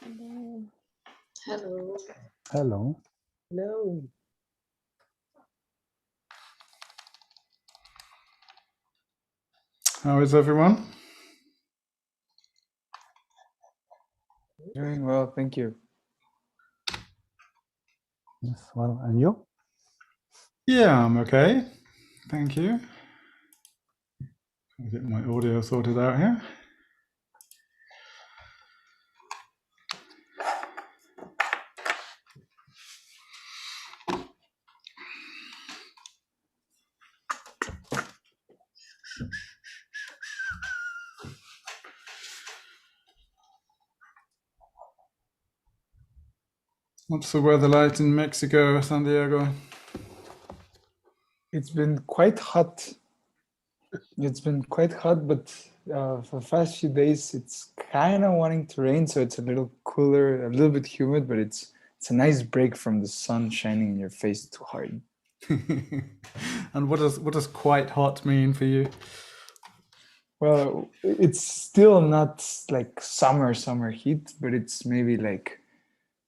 Hello. Hello. Hello. Hello. How is everyone? Doing well, thank you. Yes, well, and you? Yeah, I'm okay. Thank you. I'll get my audio sorted out here. What's the weather like in Mexico, San Diego? It's been quite hot. It's been quite hot, but for the past few days, it's kind of wanting to rain, so it's a little cooler, a little bit humid, but it's a nice break from the sun shining in your face too hard. And what does quite hot mean for you? Well, it's still not like summer heat, but it's maybe like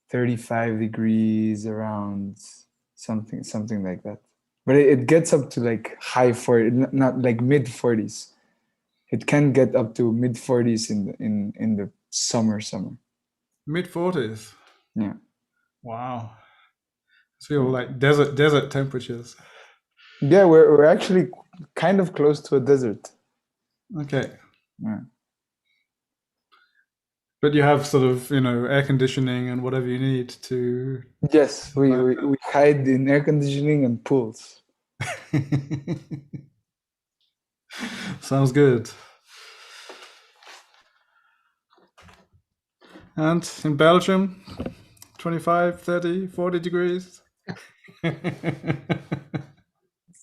35 degrees around something like that. But it gets up to like high 40, not like mid 40s. It can get up to mid 40s in the summer. Mid-40s. Yeah. Wow. Feel like desert temperatures. Yeah, we're actually kind of close to a desert. Okay. Yeah. But you have sort of, air conditioning and whatever you need to. Yes, we hide in air conditioning and pools. Sounds good. And in Belgium, 25, 30, 40 degrees. It's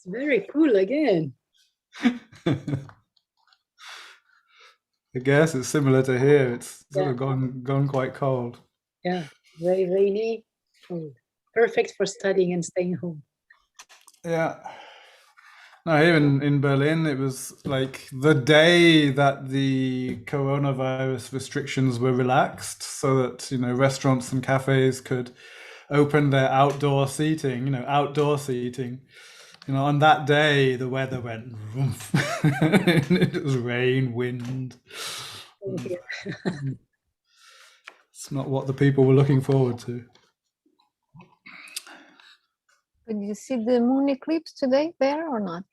very cool again. I guess it's similar to here. It's sort Yeah. of gone quite cold. Yeah, very rainy. Oh, perfect for studying and staying home. Yeah. No, here in Berlin, it was like the day that the coronavirus restrictions were relaxed, so that restaurants and cafes could open their outdoor seating. On that day, the weather went woof. It was rain, wind. Oh, yeah. It's not what the people were looking forward to. Did you see the moon eclipse today there or not?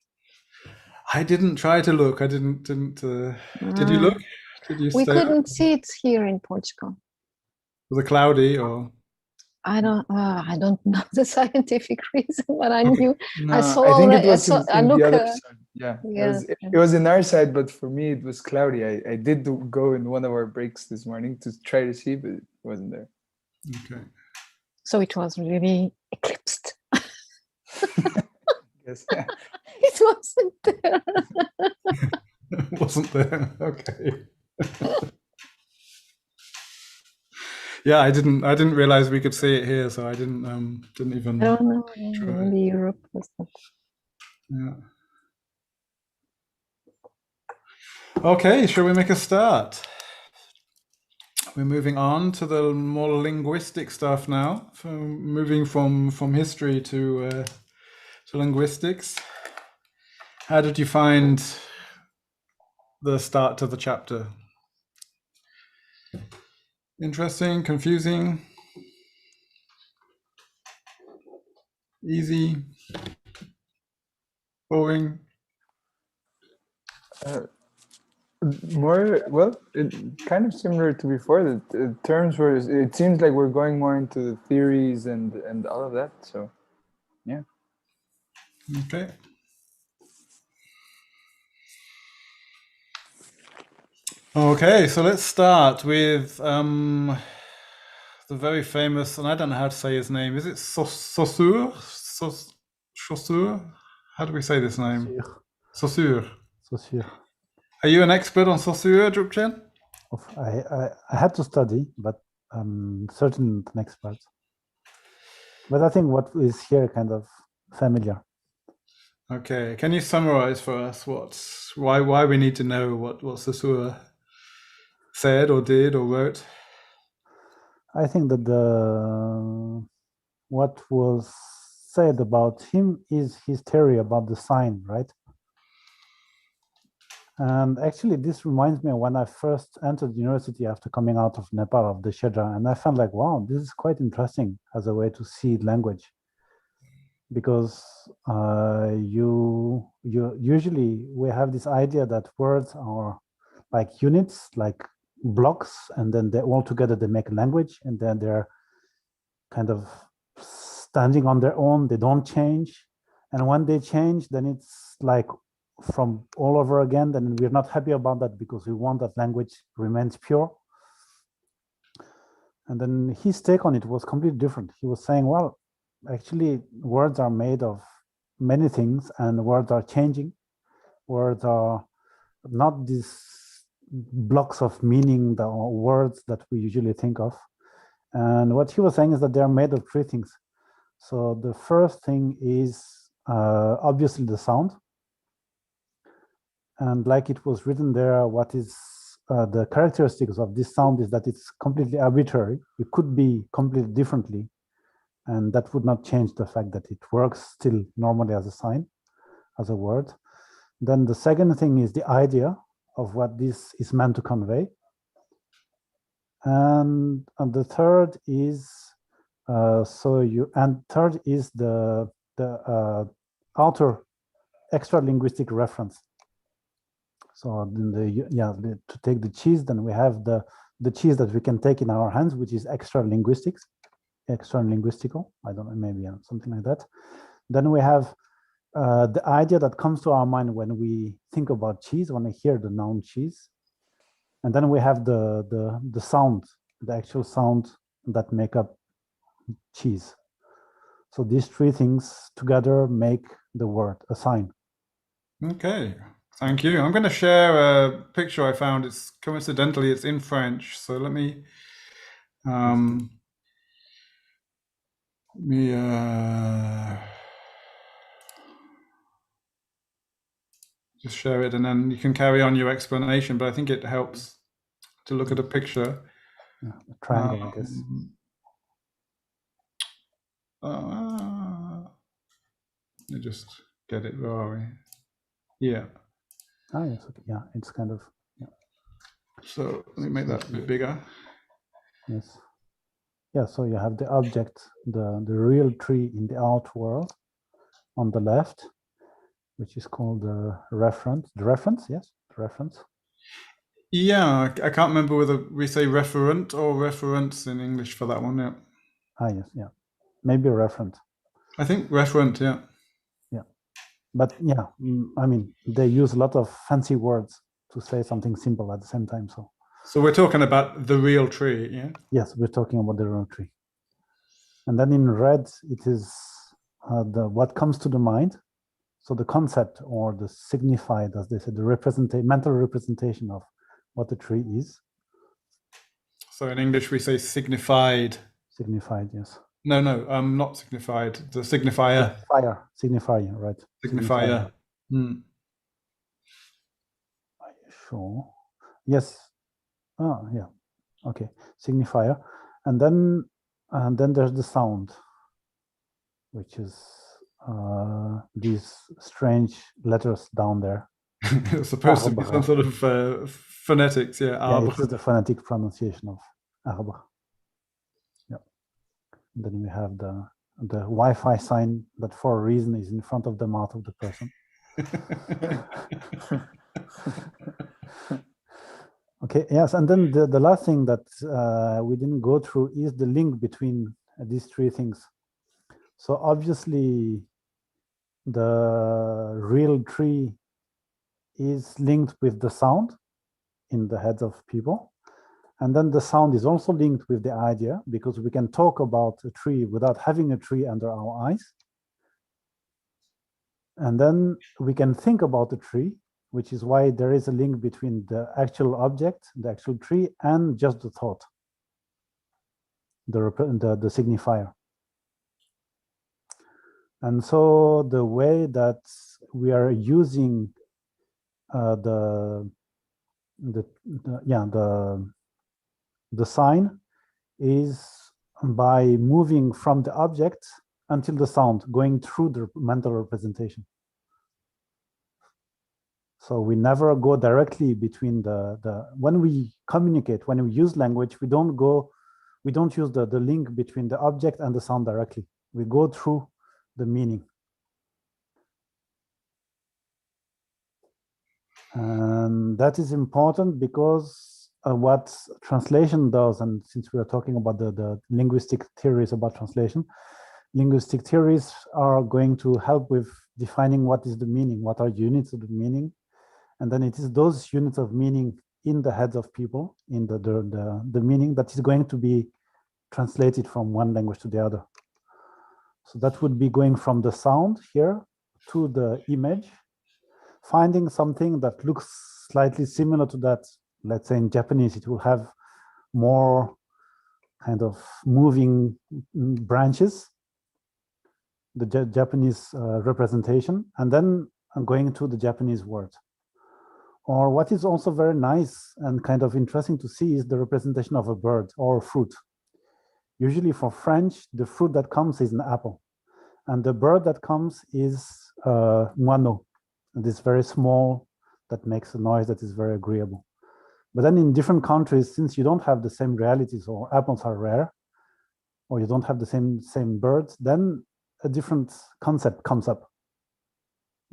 I didn't try to look. I didn't. Did you look? Did you? We couldn't see it here in Portugal. Was it cloudy or? I don't know the scientific reason, but I knew. No, I saw. I think it already- I was saw. I in look. the other side. Yeah, Yes. it was in our side, but for me it was cloudy. I did go in one of our breaks this morning to try to see, but it wasn't there. Okay. So it was really eclipsed. Yes. It wasn't there. Wasn't there? Okay. Yeah, I didn't realize we could see it here, so I didn't even. I don't know. try. Maybe Europe was not. Yeah. Okay, shall we make a start? We're moving on to the more linguistic stuff now. Moving from history to linguistics. How did you find the start to the chapter? Interesting, confusing, easy, boring? More well, kind of similar to before. The terms were. It seems like we're going more into the theories and all of that. So, yeah. Okay. Okay, so let's start with the very famous, and I don't know how to say his name. Is it Saussure? Saussure? How do we say this name? Saussure. Saussure. Are you an expert on Saussure, Drupchen? I had to study, but certain an expert. But I think what is here kind of familiar. Okay, can you summarize for us why we need to know what Saussure said or did or wrote? I think that the what was said about him is his theory about the sign, right? And actually, this reminds me of when I first entered university after coming out of Nepal, of the Shedra, and I felt like, wow, this is quite interesting as a way to see language, because you usually we have this idea that words are like units, like blocks, and then they all together they make a language, and then they're kind of standing on their own. They don't change, and when they change, then it's like from all over again. Then we're not happy about that because we want that language remains pure. And then his take on it was completely different. He was saying, well, actually words are made of many things, and words are changing. Words are not these blocks of meaning, the words that we usually think of. And what he was saying is that they're made of three things. So the first thing is obviously the sound. And like it was written there, what is the characteristics of this sound is that it's completely arbitrary. It could be completely differently, and that would not change the fact that it works still normally as a sign, as a word. Then the second thing is the idea of what this is meant to convey. And the third is third is the outer extra linguistic reference. So to take the cheese, then we have the cheese that we can take in our hands, which is extra linguistical. I don't know, maybe something like that. Then we have the idea that comes to our mind when we think about cheese, when I hear the noun cheese. And then we have the sound, the actual sound that make up cheese. So these three things together make the word, a sign. Okay, thank you. I'm going to share a picture I found. It's coincidentally, it's in French. So let me just share it, and then you can carry on your explanation. But I think it helps to look at a picture. Yeah, a triangle, I guess. Let me just get it. Where are we? Yeah. Ah, yes. Okay. Yeah, it's kind of. Yeah. So let me make that a bit bigger. Yes. Yeah. So you have the object, the real tree in the out world, on the left, which is called the reference. The reference, yes, the reference. Yeah, I can't remember whether we say referent or reference in English for that one. Yeah. Ah, yes, yeah, maybe referent. I think referent. Yeah. Yeah, but yeah, I mean, they use a lot of fancy words to say something simple at the same time. So we're talking about the real tree, yeah? Yes, we're talking about the real tree. And then in red, it is what comes to the mind. So the concept, or the signified, as they said, the mental representation of what the tree is. So in English we say signified. Signified, yes. No, not signified. The signifier. Signifier, right? Signifier. Are you sure? Yes. Oh, yeah. Okay. Signifier, and then there's the sound, which is these strange letters down there. It's supposed to be some sort of phonetics, yeah. Yeah, it's the phonetic pronunciation of arbre. Yeah. And then we have the Wi-Fi sign that, for a reason, is in front of the mouth of the person. Okay. Yes, and then the last thing that we didn't go through is the link between these three things. So obviously, the real tree is linked with the sound in the heads of people. And then the sound is also linked with the idea, because we can talk about a tree without having a tree under our eyes. And then we can think about the tree, which is why there is a link between the actual object, the actual tree, and just the thought, the signifier. And so the way that we are using the sign is by moving from the object until the sound, going through the mental representation. So we never go directly between when we communicate, when we use language, we don't use the link between the object and the sound directly. We go through the meaning. And that is important because what translation does, and since we are talking about the linguistic theories about translation, linguistic theories are going to help with defining what is the meaning, what are units of the meaning. And then it is those units of meaning in the heads of people, in the meaning that is going to be translated from one language to the other. So that would be going from the sound here to the image, finding something that looks slightly similar to that. Let's say in Japanese, it will have more kind of moving branches, the Japanese representation, and then I'm going to the Japanese word. Or what is also very nice and kind of interesting to see is the representation of a bird or a fruit. Usually for French, the fruit that comes is an apple. And the bird that comes is moineau. This very small, that makes a noise that is very agreeable. But then in different countries, since you don't have the same realities, or apples are rare, or you don't have the same birds, then a different concept comes up.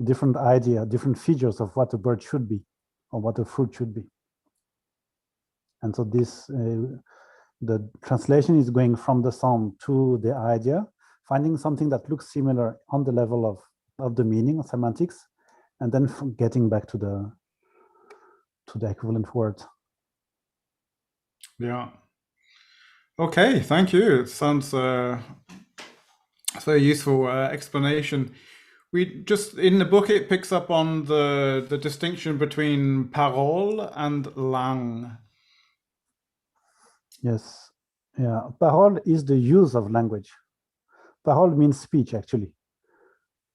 Different idea, different features of what a bird should be, or what a fruit should be. And so this, the translation is going from the sound to the idea, finding something that looks similar on the level of the meaning, of semantics, and then getting back to the equivalent word. Yeah. Okay, thank you. It sounds a very useful explanation. We just, in the book, it picks up on the distinction between parole and langue. Yes, yeah. Parole is the use of language. Parole means speech, actually.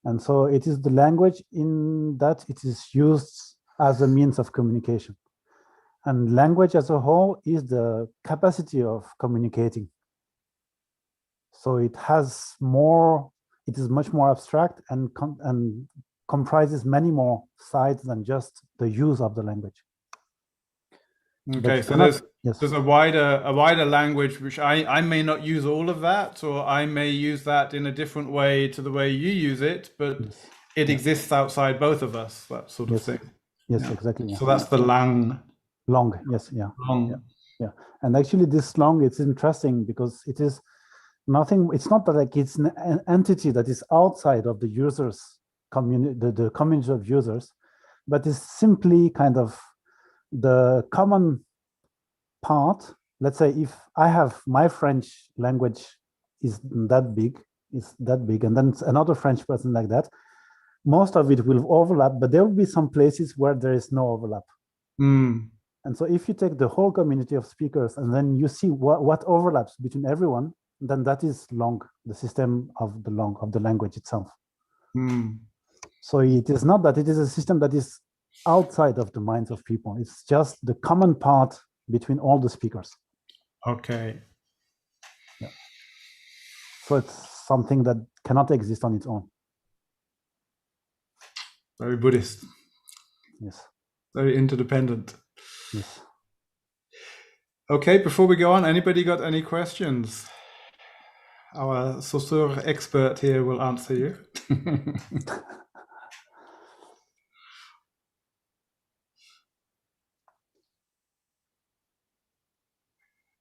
And so it is the language in that it is used as a means of communication. And language as a whole is the capacity of communicating. So it has more, it is much more abstract and comprises many more sides than just the use of the language. Okay, so there's a wider language which I may not use all of that, or I may use that in a different way to the way you use it, but it exists outside both of us, that sort of thing. Yes, exactly. Yeah. So that's the langue. Langue, yes, yeah. Langue. Yeah. And actually this langue, it's interesting because it is nothing, it's not that like it's an entity that is outside of the users community, the community of users, but it's simply kind of the common part. Let's say if I have my French language is that big, and then another French person like that, most of it will overlap, but there will be some places where there is no overlap. And so if you take the whole community of speakers and then you see what overlaps between everyone, then that is langue, the system of the langue, of the language itself. So it is not that it is a system that is outside of the minds of people. It's just the common part between all the speakers. Okay. Yeah. So it's something that cannot exist on its own. Very Buddhist. Yes. Very interdependent. Yes. Okay, before we go on, anybody got any questions? Our Saussure expert here will answer you.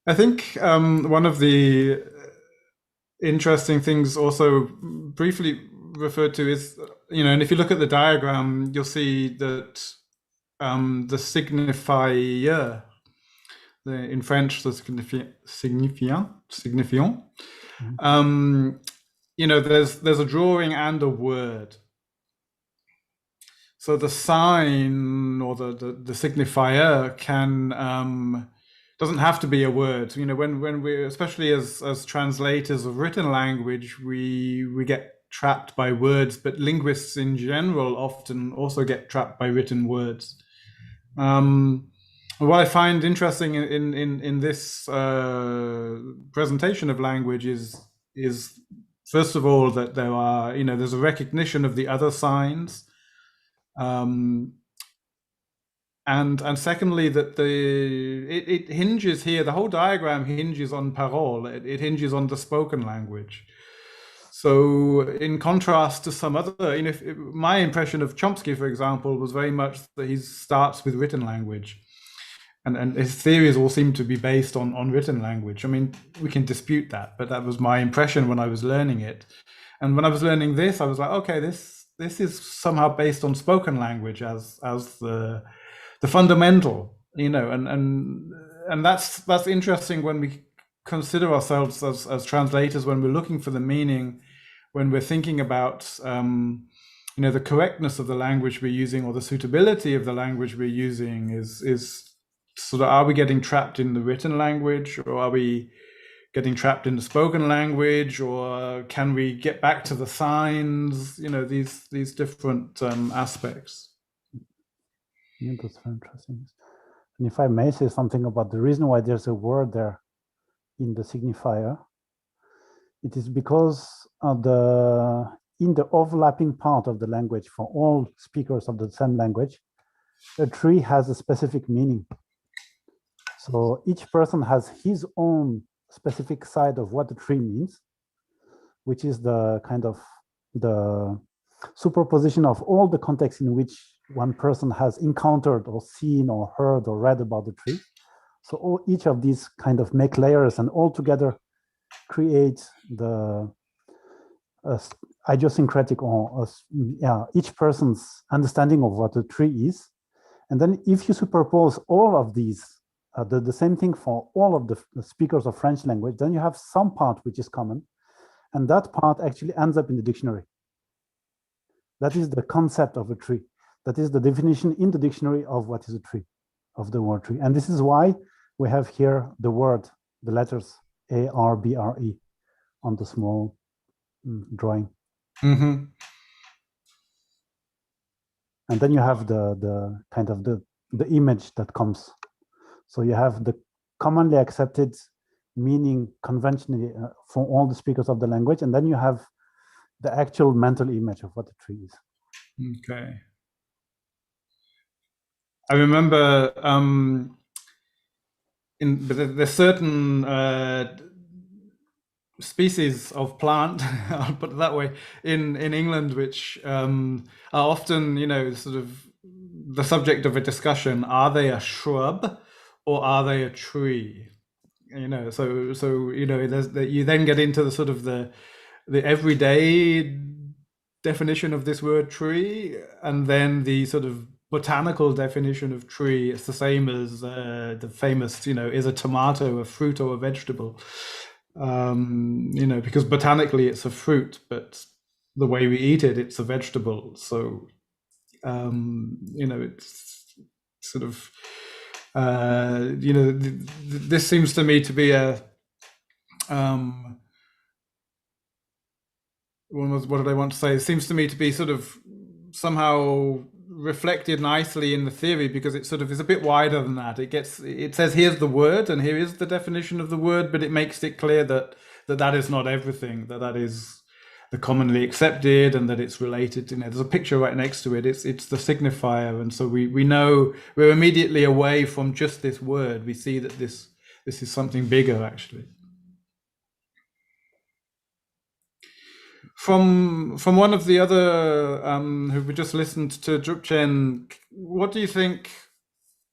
I think one of the interesting things also briefly referred to is, and if you look at the diagram, you'll see that the signifier, in French, the signifiant, there's a drawing and a word. So the sign or the signifier can doesn't have to be a word. When we, especially as translators of written language, we get trapped by words, but linguists in general often also get trapped by written words. what I find interesting in this presentation of language is first of all that there are, you know, there's a recognition of the other signs, and secondly that it hinges here. The whole diagram hinges on parole. It hinges on the spoken language. So, in contrast to some other, you know, my impression of Chomsky, for example, was very much that he starts with written language, and his theories all seem to be based on written language. I mean, we can dispute that, but that was my impression when I was learning it. And when I was learning this, I was like, okay, this is somehow based on spoken language as the fundamental, you know, and that's interesting when we consider ourselves as translators, when we're looking for the meaning, when we're thinking about you know, the correctness of the language we're using or the suitability of the language we're using is sort of, are we getting trapped in the written language, or are we getting trapped in the spoken language, or can we get back to the signs, you know, these different aspects. Yeah, that's very interesting. And if I may say something about the reason why there's a word there in the signifier, it is because in the overlapping part of the language for all speakers of the same language, a tree has a specific meaning. So each person has his own specific side of what the tree means, which is the kind of the superposition of all the contexts in which one person has encountered or seen or heard or read about the tree. So each of these kind of make layers, and all together create the idiosyncratic or each person's understanding of what a tree is. And then if you superpose all of these, the same thing for all of the speakers of French language, then you have some part which is common, and that part actually ends up in the dictionary. That is the concept of a tree. That is the definition in the dictionary of what is a tree, of the word tree. And this is why we have here the word, the letters A-R-B-R-E on the small drawing. Mm-hmm. And then you have the kind of the image that comes. So you have the commonly accepted meaning conventionally for all the speakers of the language, and then you have the actual mental image of what the tree is. Okay. I remember there's certain species of plant, I'll put it that way, in England, which are often, you know, sort of the subject of a discussion. Are they a shrub or are they a tree? You know, so you know, you then get into the sort of the everyday definition of this word tree, and then the sort of botanical definition of tree. It's the same as the famous, you know, is a tomato a fruit or a vegetable? You know, because botanically it's a fruit, but the way we eat it, it's a vegetable. So, you know, it's sort of, you know, this seems to me to be a, what did I want to say? It seems to me to be sort of somehow reflected nicely in the theory, because it sort of is a bit wider than that. It says here's the word and here is the definition of the word, but it makes it clear that is not everything, that is the commonly accepted, and that it's related. You know, there's a picture right next to it. It's the signifier, and so we know we're immediately away from just this word. We see that this is something bigger, actually. From one of the other who we just listened to, Drupchen, what do you think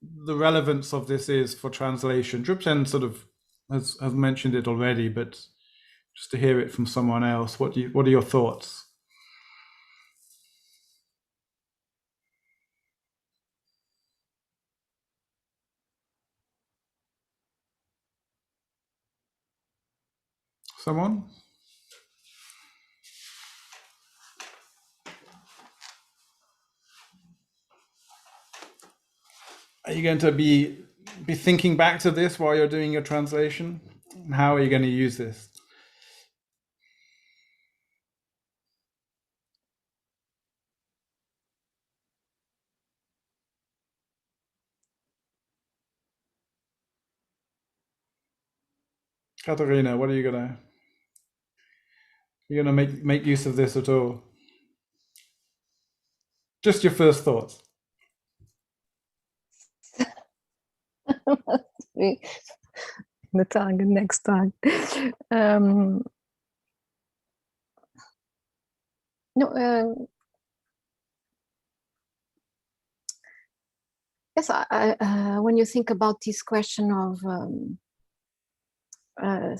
the relevance of this is for translation? Drupchen sort of has mentioned it already, but just to hear it from someone else, what are your thoughts? Someone? Are you going to be thinking back to this while you're doing your translation? How are you going to use this? Katarina, what are you gonna? You're gonna make use of this at all? Just your first thoughts. The tongue, next tongue. No, yes, when you think about this question of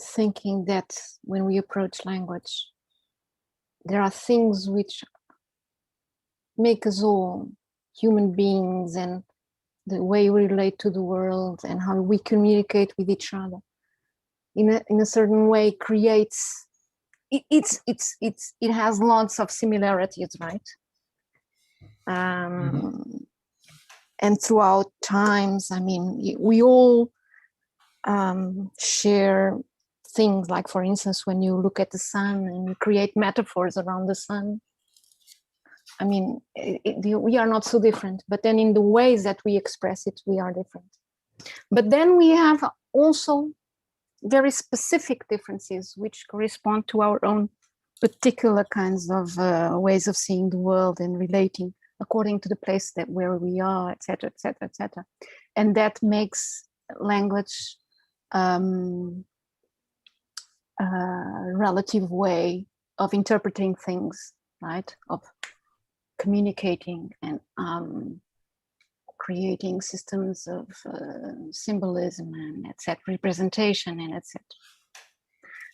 thinking that when we approach language, there are things which make us all human beings, and the way we relate to the world and how we communicate with each other in a certain way creates it has lots of similarities, right? And throughout times, I mean, we all share things, like, for instance, when you look at the sun and you create metaphors around the sun. I mean, we are not so different, but then in the ways that we express it, we are different. But then we have also very specific differences which correspond to our own particular kinds of ways of seeing the world and relating according to the place that where we are, etc., etc., etc. And that makes language a relative way of interpreting things, right? Of communicating and creating systems of symbolism and etc., representation and etc.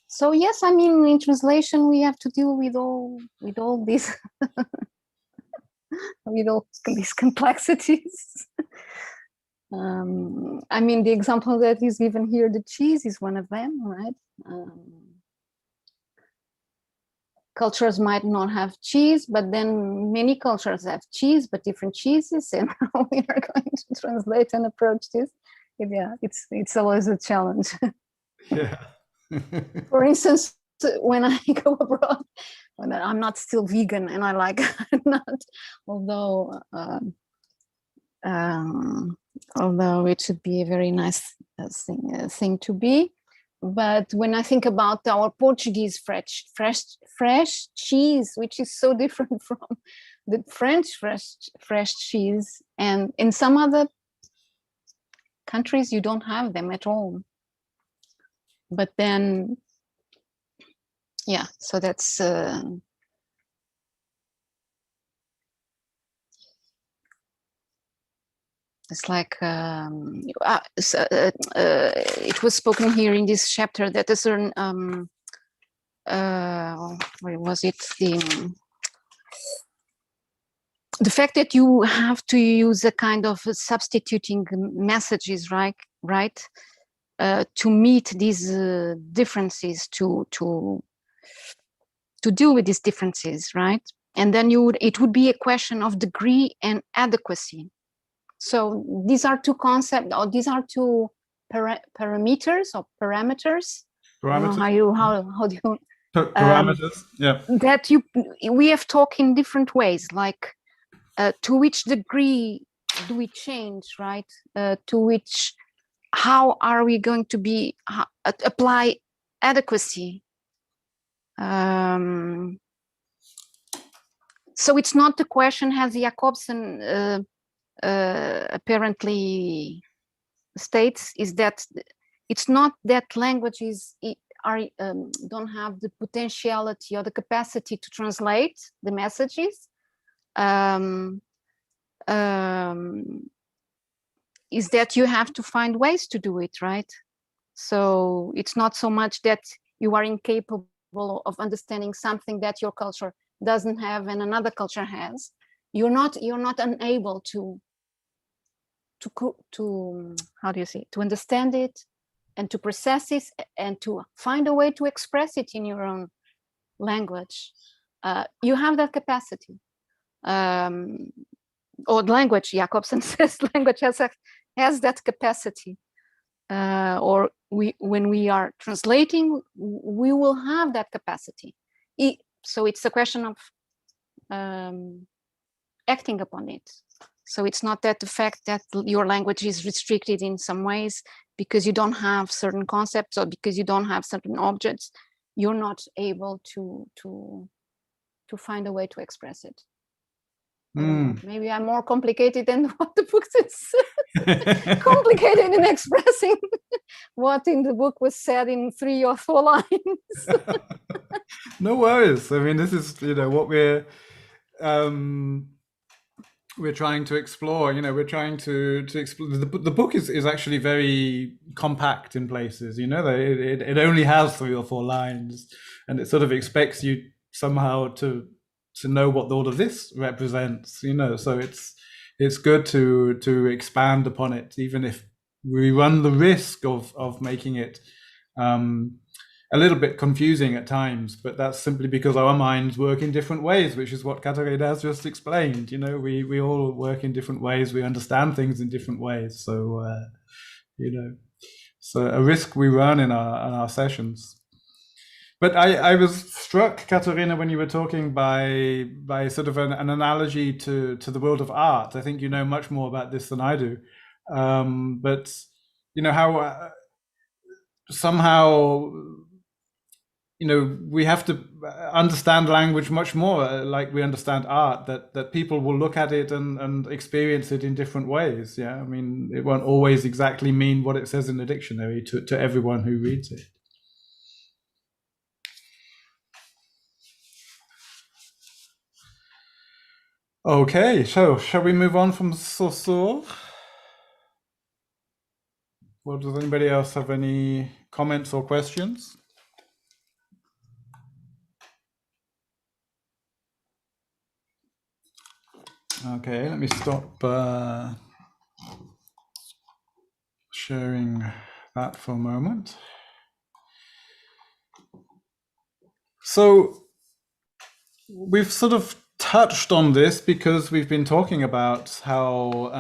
So yes, I mean, in translation we have to deal with all these with all these complexities. I mean, the example that is given here, the cheese, is one of them, right? Cultures might not have cheese, but then many cultures have cheese, but different cheeses, and how we are going to translate and approach this. Yeah, it's always a challenge. Yeah. For instance, when I go abroad, when I'm not still vegan, and I like not, although it should be a very nice thing to be. But when I think about our Portuguese fresh cheese, which is so different from the French fresh cheese, and in some other countries you don't have them at all. But then, yeah, so that's it's like it was spoken here in this chapter that a certain where was it, the fact that you have to use a kind of substituting messages, right, to meet these differences, to deal with these differences, right? And then it would be a question of degree and adequacy. So these are two concepts, or these are two parameters or parameters. I don't know how do you parameters? Yeah. That we have talked in different ways, like to which degree do we change, right? To which, how are we going to be apply adequacy? So it's not the question, as Jacobsen apparently states, is that it's not that languages don't have the potentiality or the capacity to translate the messages. Is that you have to find ways to do it, right? So it's not so much that you are incapable of understanding something that your culture doesn't have and another culture has. You're not unable to how do you say, to understand it and to process it and to find a way to express it in your own language. You have that capacity. Or language, Jacobsen says, language has that capacity. Or when we are translating, we will have that capacity. So it's a question of acting upon it. So it's not that the fact that your language is restricted in some ways because you don't have certain concepts or because you don't have certain objects, you're not able to find a way to express it. I don't know. Maybe I'm more complicated than what the book is complicated in expressing what in the book was said in 3 or 4 lines. No worries. I mean, this is, what we're trying to explore. We're trying to explore. The book is actually very compact in places. It only has 3 or 4 lines, and it sort of expects you somehow to know what all of this represents. So it's good to expand upon it, even if we run the risk of making it a little bit confusing at times, but that's simply because our minds work in different ways, which is what Katarina has just explained. We all work in different ways. We understand things in different ways. So, so a risk we run in our sessions. But I was struck, Katarina, when you were talking by sort of an analogy to the world of art. I think you know much more about this than I do. But how somehow we have to understand language much more like we understand art, that people will look at it and experience it in different ways. Yeah, I mean, it won't always exactly mean what it says in the dictionary to everyone who reads it. Okay, so shall we move on from Saussure? Well, does anybody else have any comments or questions? Okay, let me stop sharing that for a moment. So we've sort of touched on this because we've been talking about how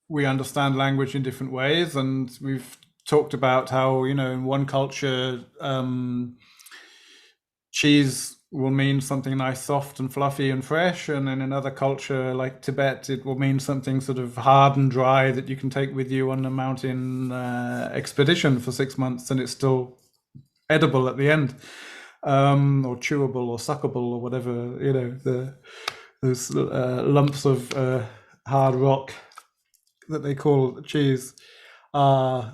we understand language in different ways, and we've talked about how, in one culture, cheese will mean something nice, soft and fluffy and fresh, and in another culture like Tibet, it will mean something sort of hard and dry that you can take with you on a mountain expedition for 6 months, and it's still edible at the end, or chewable or suckable or whatever. Those lumps of hard rock that they call cheese are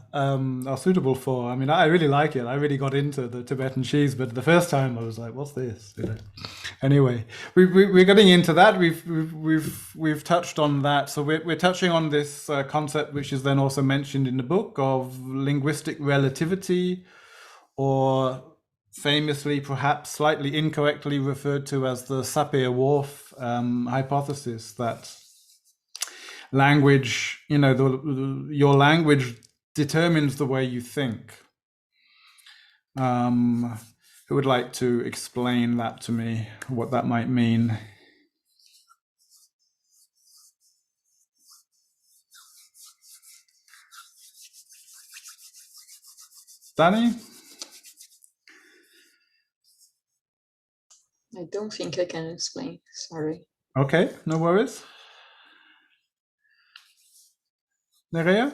suitable for. I mean, I really like it. I really got into the Tibetan cheese, but the first time I was like, "What's this?" Anyway, we're getting into that. We've touched on that, so we're touching on this concept, which is then also mentioned in the book, of linguistic relativity, or famously, perhaps slightly incorrectly referred to as the Sapir-Whorf hypothesis, that language, your language determines the way you think. Who would like to explain that to me, what that might mean? Danny? I don't think I can explain, sorry. Okay, no worries. Nerea? I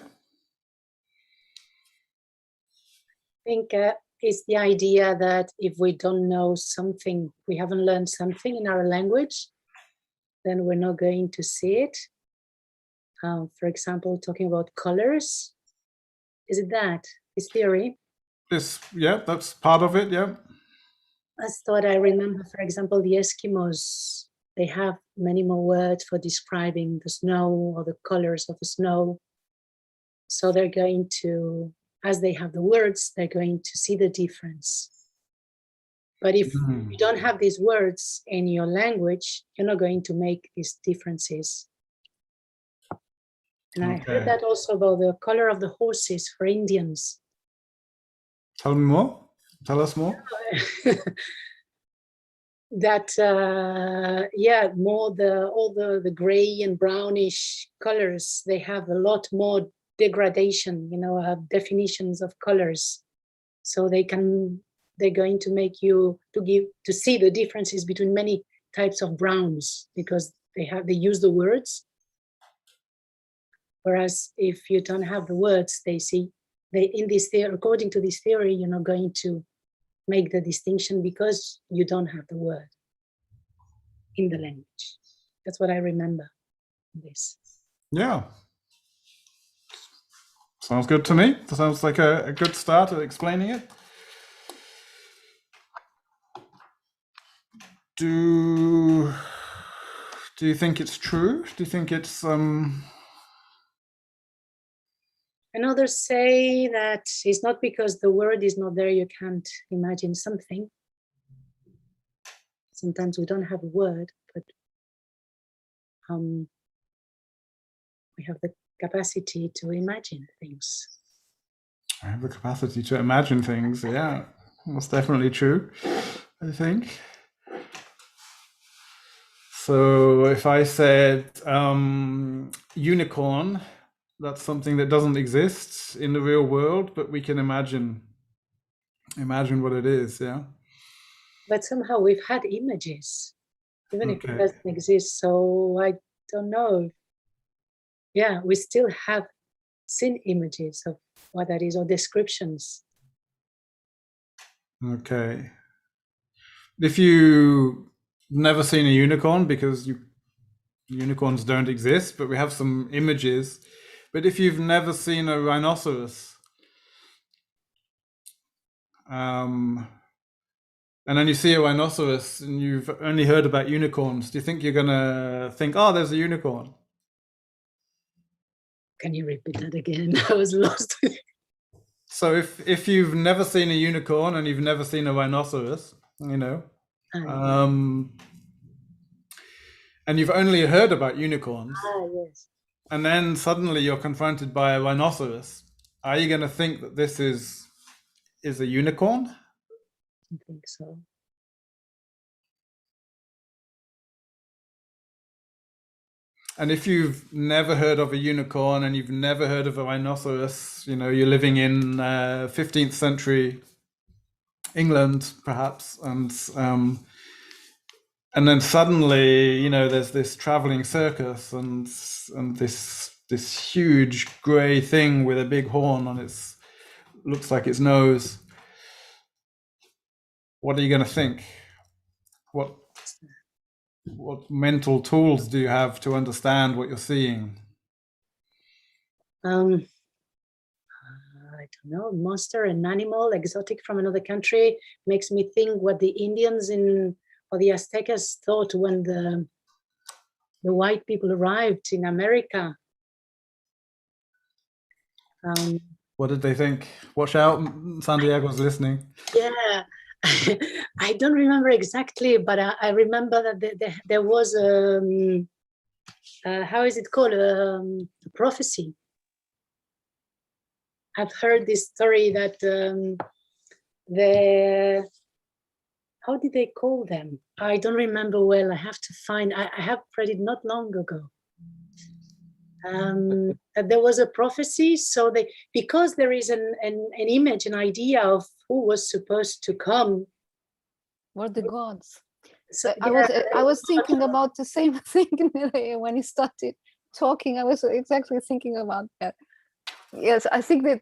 think it's the idea that if we don't know something, we haven't learned something in our language, then we're not going to see it. For example, talking about colors. Is it that? Is theory? Yeah, that's part of it, yeah. That's what I remember. For example, the Eskimos, they have many more words for describing the snow or the colors of the snow. So they're going to, as they have the words, they're going to see the difference. But if you don't have these words in your language, you're not going to make these differences. And I heard that also about the color of the horses for Indians. Tell me more. Tell us more. That more all the gray and brownish colors, they have a lot more degradation, definitions of colors, so they're going to make you to see the differences between many types of browns, because they use the words. Whereas if you don't have the words, they in this theory, according to this theory, you're not going to make the distinction because you don't have the word in the language. That's what I remember. This. Yeah. Sounds good to me. Sounds like a good start at explaining it. Do you think it's true? Do you think it's And others say that it's not because the word is not there, you can't imagine something. Sometimes we don't have a word, but we have the capacity to imagine things. I have the capacity to imagine things. Yeah, that's definitely true, I think. So if I said unicorn, that's something that doesn't exist in the real world, but we can imagine what it is. Yeah. But somehow we've had images, even if it Okay. doesn't exist. So I don't know. Yeah, we still have seen images of what that is, or descriptions. Okay. If you never seen a unicorn, because unicorns don't exist, but we have some images. But if you've never seen a rhinoceros, and then you see a rhinoceros and you've only heard about unicorns, do you think you're gonna think, oh, there's a unicorn? Can you repeat that again? I was lost. So if you've never seen a unicorn and you've never seen a rhinoceros, and you've only heard about unicorns, Yes. and then suddenly you're confronted by a rhinoceros, are you going to think that this is a unicorn? I think so. And if you've never heard of a unicorn and you've never heard of a rhinoceros, you're living in 15th century England, perhaps, and then suddenly, there's this traveling circus and this huge grey thing with a big horn on looks like its nose. What are you going to think? What mental tools do you have to understand what you're seeing? I don't know, monster, an animal, exotic from another country, makes me think what the Indians or the Aztecas thought when the white people arrived in America. What did they think? Watch out, Santiago's listening. Yeah, I don't remember exactly, but I remember that there was how is it called, a prophecy. I've heard this story that how did they call them? I don't remember well. I have to find. I have read it not long ago. That there was a prophecy, so because there is an image, an idea of who was supposed to come. Were the gods. So I was thinking about the same thing when he started talking. I was exactly thinking about that. Yes, I think that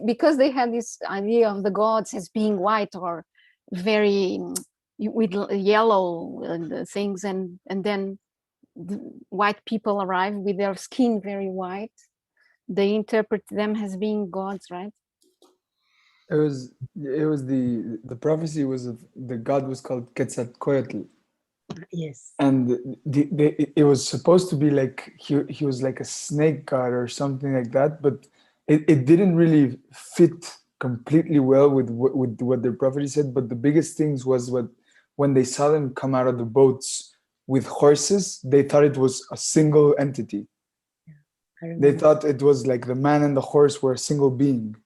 because they had this idea of the gods as being white or very with yellow things, and then the white people arrive with their skin very white, they interpret them as being gods, right? It was the prophecy was of the god was called Quetzalcoatl. Yes. And it was supposed to be like he was like a snake god or something like that, but it didn't really fit completely well with what the prophecy said. But the biggest things was when they saw them come out of the boats with horses, they thought it was a single entity. Yeah, they thought it was like the man and the horse were a single being.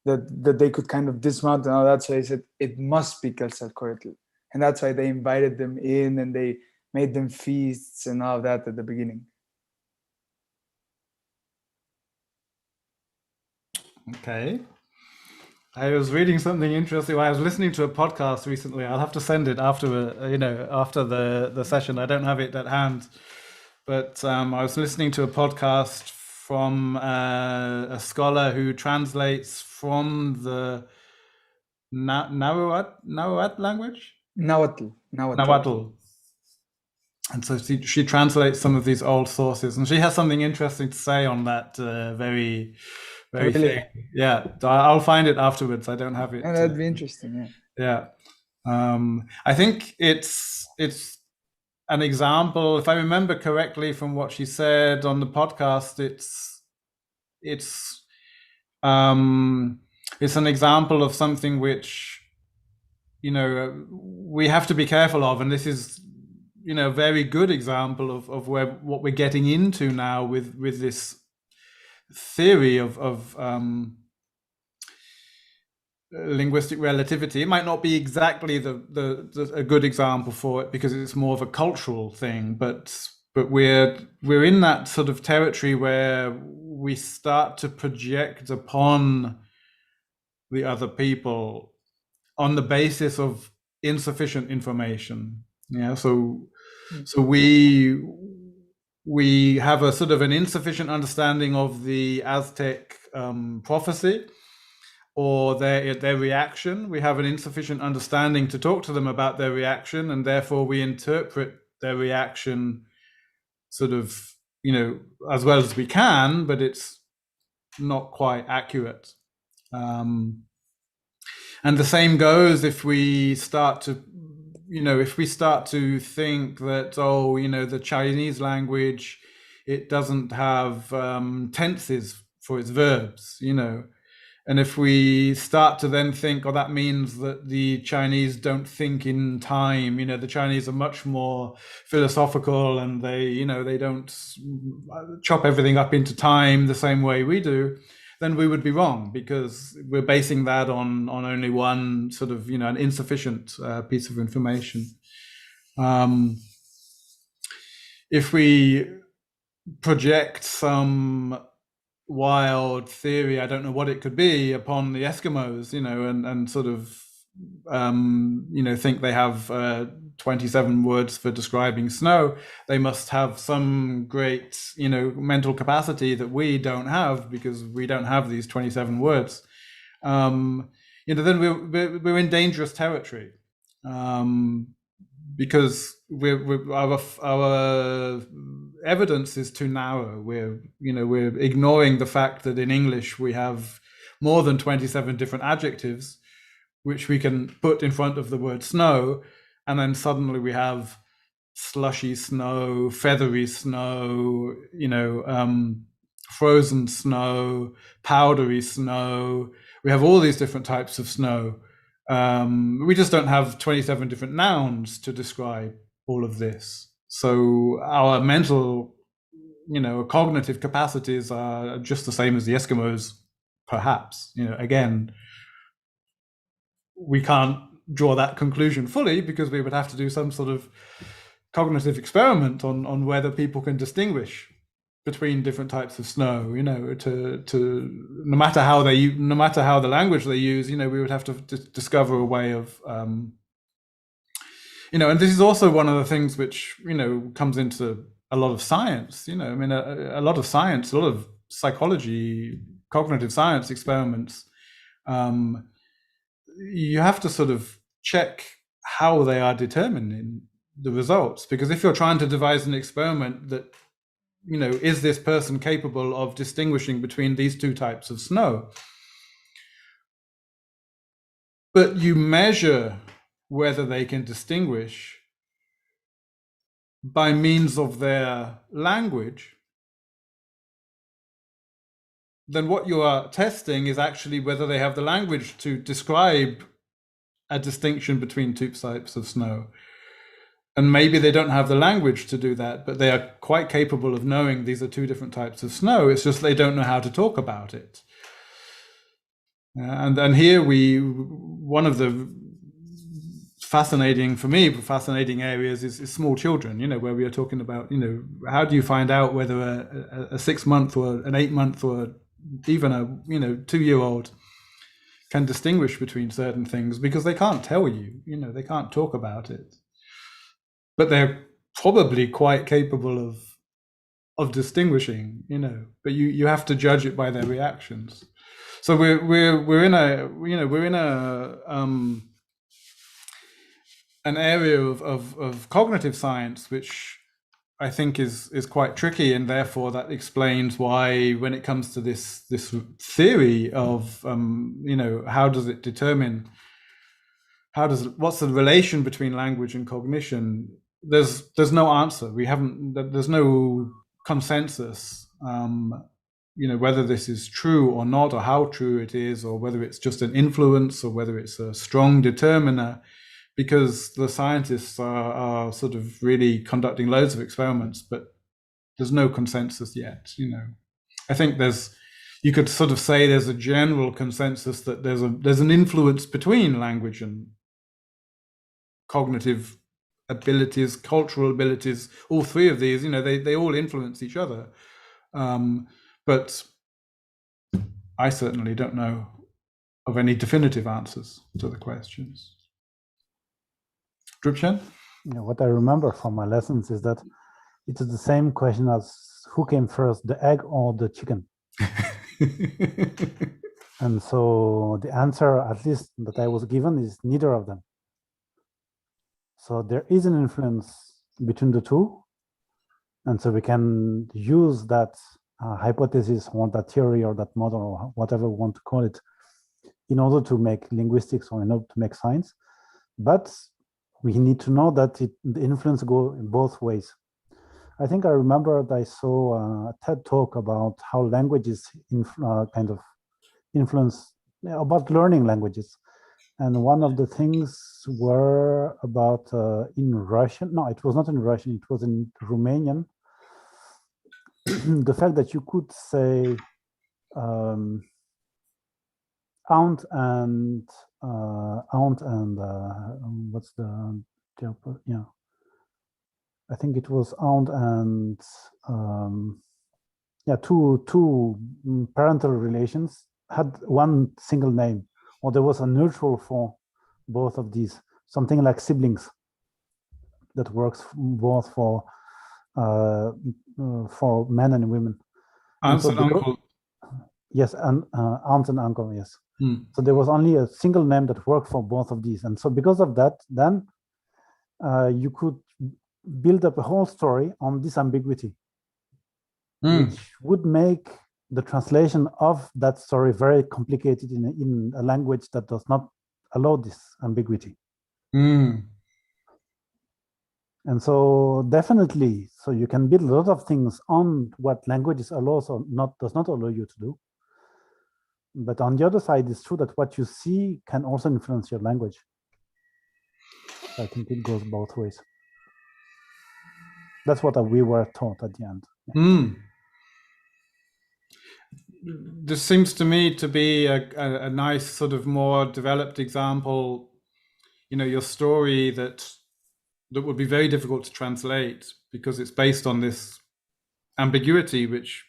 That they could kind of dismount and all that. So they said it must be Quetzalcoatl. And that's why they invited them in and they made them feasts and all of that at the beginning. Okay. I was reading something interesting. I was listening to a podcast recently. I'll have to send it after the session. I don't have it at hand. But I was listening to a podcast from a scholar who translates from the Nahuatl language. Nahuatl. Nahuatl. And so she translates some of these old sources, and she has something interesting to say on that very Really? thing. Yeah, I'll find it afterwards. I don't have it. And that'd be interesting. Yeah. I think it's an example, if I remember correctly from what she said on the podcast, it's an example of something which, you know, we have to be careful of, and this is, you know, a very good example of what we're getting into now with this theory of linguistic relativity. It might not be exactly a good example for it because it's more of a cultural thing, but we're in that sort of territory where we start to project upon the other people on the basis of insufficient information. Yeah, so we have a sort of an insufficient understanding of the Aztec prophecy or their reaction. We have an insufficient understanding to talk to them about their reaction, and therefore we interpret their reaction sort of, you know, as well as we can, but it's not quite accurate. And the same goes if we start to, you know, if we start to think that, oh, you know, the Chinese language, it doesn't have tenses for its verbs, you know. And if we start to then think, oh, that means that the Chinese don't think in time, you know, the Chinese are much more philosophical and they, you know, they don't chop everything up into time the same way we do, then we would be wrong because we're basing that on only one sort of, you know, an insufficient piece of information. If we project some wild theory, I don't know what it could be, upon the Eskimos, you know, and sort of, you know, think they have 27 words for describing snow. They must have some great, you know, mental capacity that we don't have because we don't have these 27 words. You know, then we're in dangerous territory because our evidence is too narrow. We're ignoring the fact that in English we have more than 27 different adjectives which we can put in front of the word snow, and then suddenly we have slushy snow, feathery snow, you know, frozen snow, powdery snow. We have all these different types of snow. We just don't have 27 different nouns to describe all of this. So our mental, you know, cognitive capacities are just the same as the Eskimos, perhaps. You know, again, we can't draw that conclusion fully because we would have to do some sort of cognitive experiment on whether people can distinguish between different types of snow, you know, to no matter how the language they use, you know, we would have to discover a way of, you know, and this is also one of the things which, you know, comes into a lot of science, you know, I mean, a lot of science, a lot of psychology, cognitive science experiments, you have to sort of check how they are determining the results, because if you're trying to devise an experiment that, you know, is this person capable of distinguishing between these two types of snow? But you measure whether they can distinguish by means of their language, then what you are testing is actually whether they have the language to describe a distinction between two types of snow. And maybe they don't have the language to do that, but they are quite capable of knowing these are two different types of snow. It's just they don't know how to talk about it. And here one of the fascinating areas is small children, you know, where we are talking about, you know, how do you find out whether a 6-month or an 8-month or even a, you know, 2-year-old can distinguish between certain things, because they can't tell you, you know, they can't talk about it. But they're probably quite capable of of distinguishing, but you have to judge it by their reactions. So we're in an area of cognitive science which I think is quite tricky, and therefore that explains why, when it comes to this theory of how does it determine, what's the relation between language and cognition, there's no answer. There's no consensus, whether this is true or not, or how true it is, or whether it's just an influence, or whether it's a strong determiner, because the scientists are sort of really conducting loads of experiments, but there's no consensus yet. I think you could sort of say there's a general consensus that there's an influence between language and cognitive abilities, cultural abilities. All three of these, they all influence each other. But I certainly don't know of any definitive answers to the questions. Drupchen? What I remember from my lessons is that it is the same question as who came first, the egg or the chicken? And so the answer, at least that I was given, is neither of them. So there is an influence between the two. And so we can use that hypothesis or that theory or that model or whatever we want to call it in order to make linguistics or in order to make science. But we need to know that the influence go in both ways. I think I remember that I saw a TED talk about how languages kind of influence about learning languages. And one of the things were about in Russian. No, it was not in Russian. It was in Romanian. The fact that you could say aunt and what's the I think it was aunt and two parental relations had one single name, or there was a neutral for both of these, something like siblings that works both for men and women. Aunt and uncle. Yes, and aunt and uncle, yes. So there was only a single name that worked for both of these. And so because of that, then you could build up a whole story on this ambiguity, which would make the translation of that story very complicated in a language that does not allow this ambiguity. And so definitely, so you can build a lot of things on what languages allows or does not allow you to do. But on the other side, it's true that what you see can also influence your language. I think it goes both ways. That's what we were taught at the end. This seems to me to be a nice sort of more developed example, your story that would be very difficult to translate because it's based on this ambiguity, which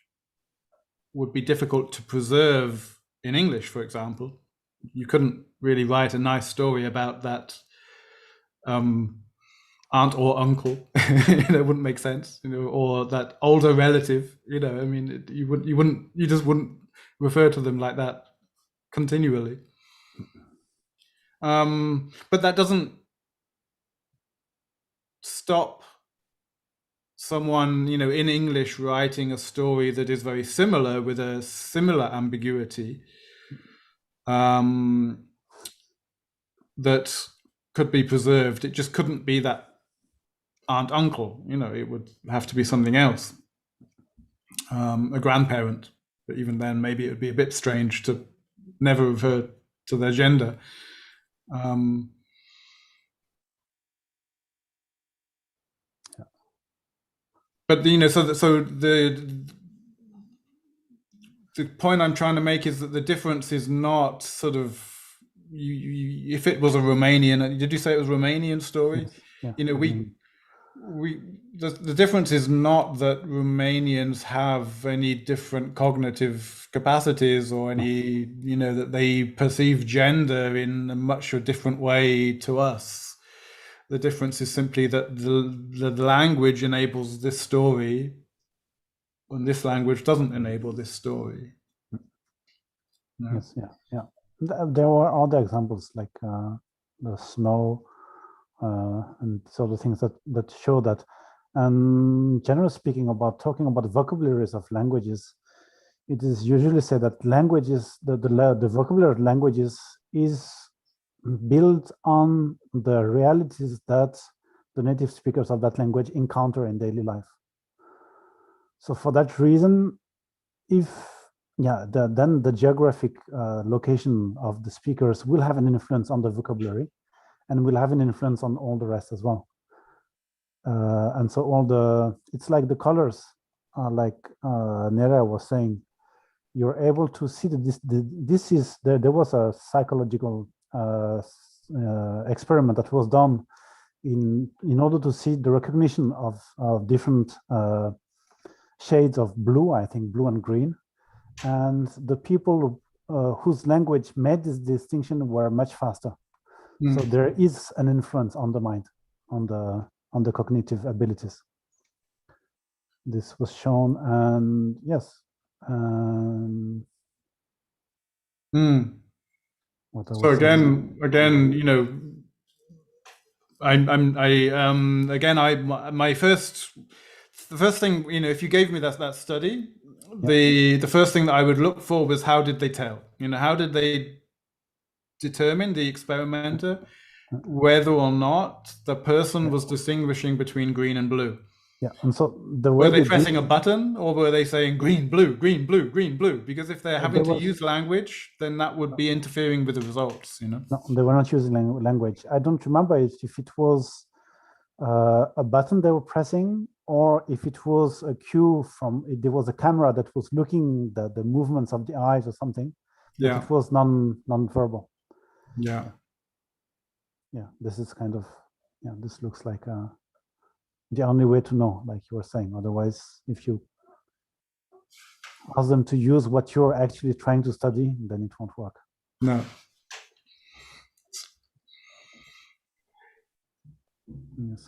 would be difficult to preserve in English, for example. You couldn't really write a nice story about that aunt or uncle. It wouldn't make sense, or that older relative. I mean, you just wouldn't refer to them like that continually. But that doesn't stop someone, in English writing a story that is very similar with a similar ambiguity that could be preserved. It just couldn't be that aunt uncle, it would have to be something else, a grandparent. But even then, maybe it would be a bit strange to never refer to their gender. But so the point I'm trying to make is that the difference is not sort of if it was a Romanian. Did you say it was a Romanian story? Yes. Yeah. The difference is not that Romanians have any different cognitive capacities or any that they perceive gender in a much different way to us. The difference is simply that the language enables this story and this language doesn't enable this story. No. Yes, yeah. There were other examples like the snow and so the things that show that. And generally speaking, about talking about vocabularies of languages, it is usually said that languages, the vocabulary of languages is built on the realities that the native speakers of that language encounter in daily life. So for that reason, then the geographic location of the speakers will have an influence on the vocabulary and will have an influence on all the rest as well. And so it's like the colors, like Nera was saying, you're able to see that there was a psychological experiment that was done in order to see the recognition of different shades of blue, I think blue and green. And the people whose language made this distinction were much faster. So there is an influence on the mind, on the cognitive abilities. This was shown, and yes. So again, you know, the first thing, you know, if you gave me that study, the first thing that I would look for was how did they tell? You know, how did they determine, the experimenter, whether or not the person was distinguishing between green and blue? Yeah, and so the way were they pressing a button, or were they saying green, blue, green, blue, green, blue? Because if they're having to use language, then that would be interfering with the results, you know? No, they were not using language. I don't remember if it was a button they were pressing, or if it was a cue there was a camera that was looking the movements of the eyes or something. Yeah. It was non-verbal. Yeah. Yeah, this is kind of, this looks like the only way to know, like you were saying. Otherwise, if you ask them to use what you're actually trying to study, then it won't work. No. Yes.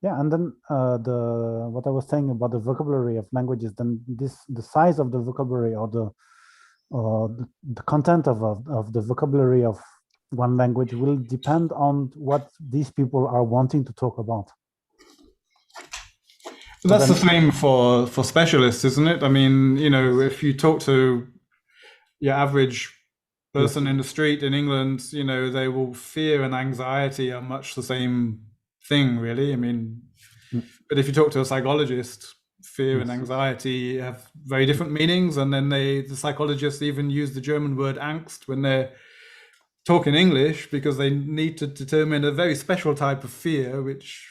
Yeah, and then what I was saying about the vocabulary of languages, then the size of the vocabulary or the content of the vocabulary of one language will depend on what these people are wanting to talk about. That's the same for specialists, isn't it? I mean, you know, if you talk to your average person in the street in England, you know, they will fear and anxiety are much the same thing, really. I mean, but if you talk to a psychologist, fear and anxiety have very different meanings. And then the psychologists even use the German word Angst when they're talking English, because they need to determine a very special type of fear, which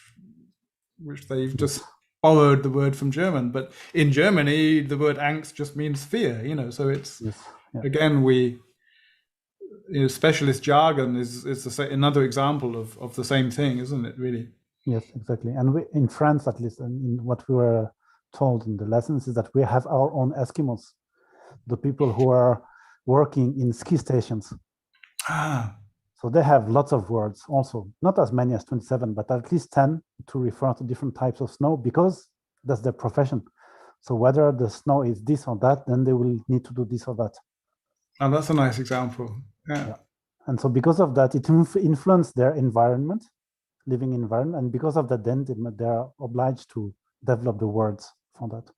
they've just borrowed the word from German. But in Germany, the word Angst just means fear, you know, so it's, again, specialist jargon is another example of the same thing, isn't it, really? Yes, exactly. And in France, at least, in what we were told in the lessons, is that we have our own Eskimos, the people who are working in ski stations. So they have lots of words also, not as many as 27, but at least 10 to refer to different types of snow, because that's their profession. So whether the snow is this or that, then they will need to do this or that. Oh, that's a nice example. Yeah. And so because of that, it influenced their environment, living environment. And because of that, then they're obliged to develop the words for that.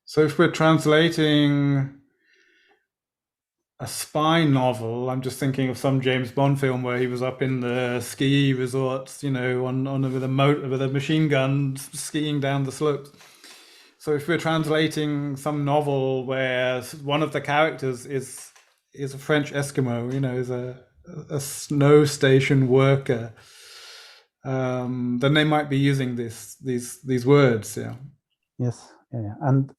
So if we're translating a spy novel, I'm just thinking of some James Bond film where he was up in the ski resorts, you know, with a machine gun skiing down the slopes. So if we're translating some novel where one of the characters is a French Eskimo, you know, is a snow station worker, then they might be using these words, yeah. Yes. Yeah. And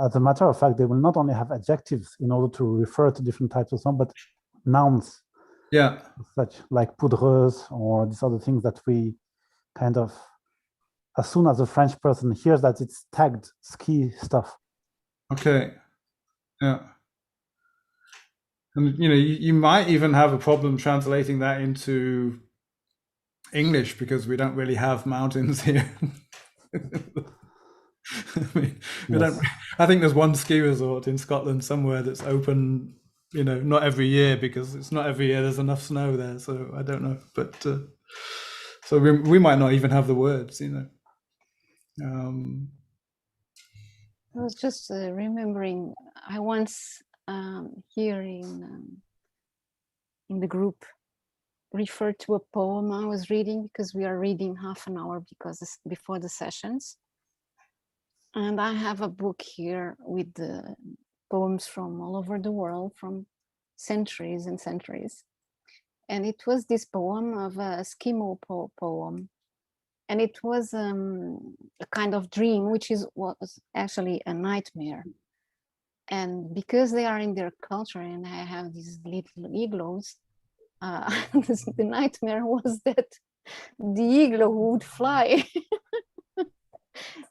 as a matter of fact, they will not only have adjectives in order to refer to different types of snow, but nouns. Yeah. Such like poudreuse or these other things that we kind of, as soon as a French person hears that it's tagged ski stuff. Okay. Yeah. And, you know, you might even have a problem translating that into English because we don't really have mountains here. I mean, we Yes. don't. I think there's one ski resort in Scotland somewhere that's open, you know, not every year because it's not every year there's enough snow there. So I don't know, but so we might not even have the words, you know. I was just remembering, I once here in the group referred to a poem I was reading, because we are reading half an hour before the sessions. And I have a book here with the poems from all over the world, from centuries and centuries. And it was this poem of a Eskimo poem. And it was a kind of dream, which was actually a nightmare. And because they are in their culture and I have these little igloos, the nightmare was that the igloo would fly.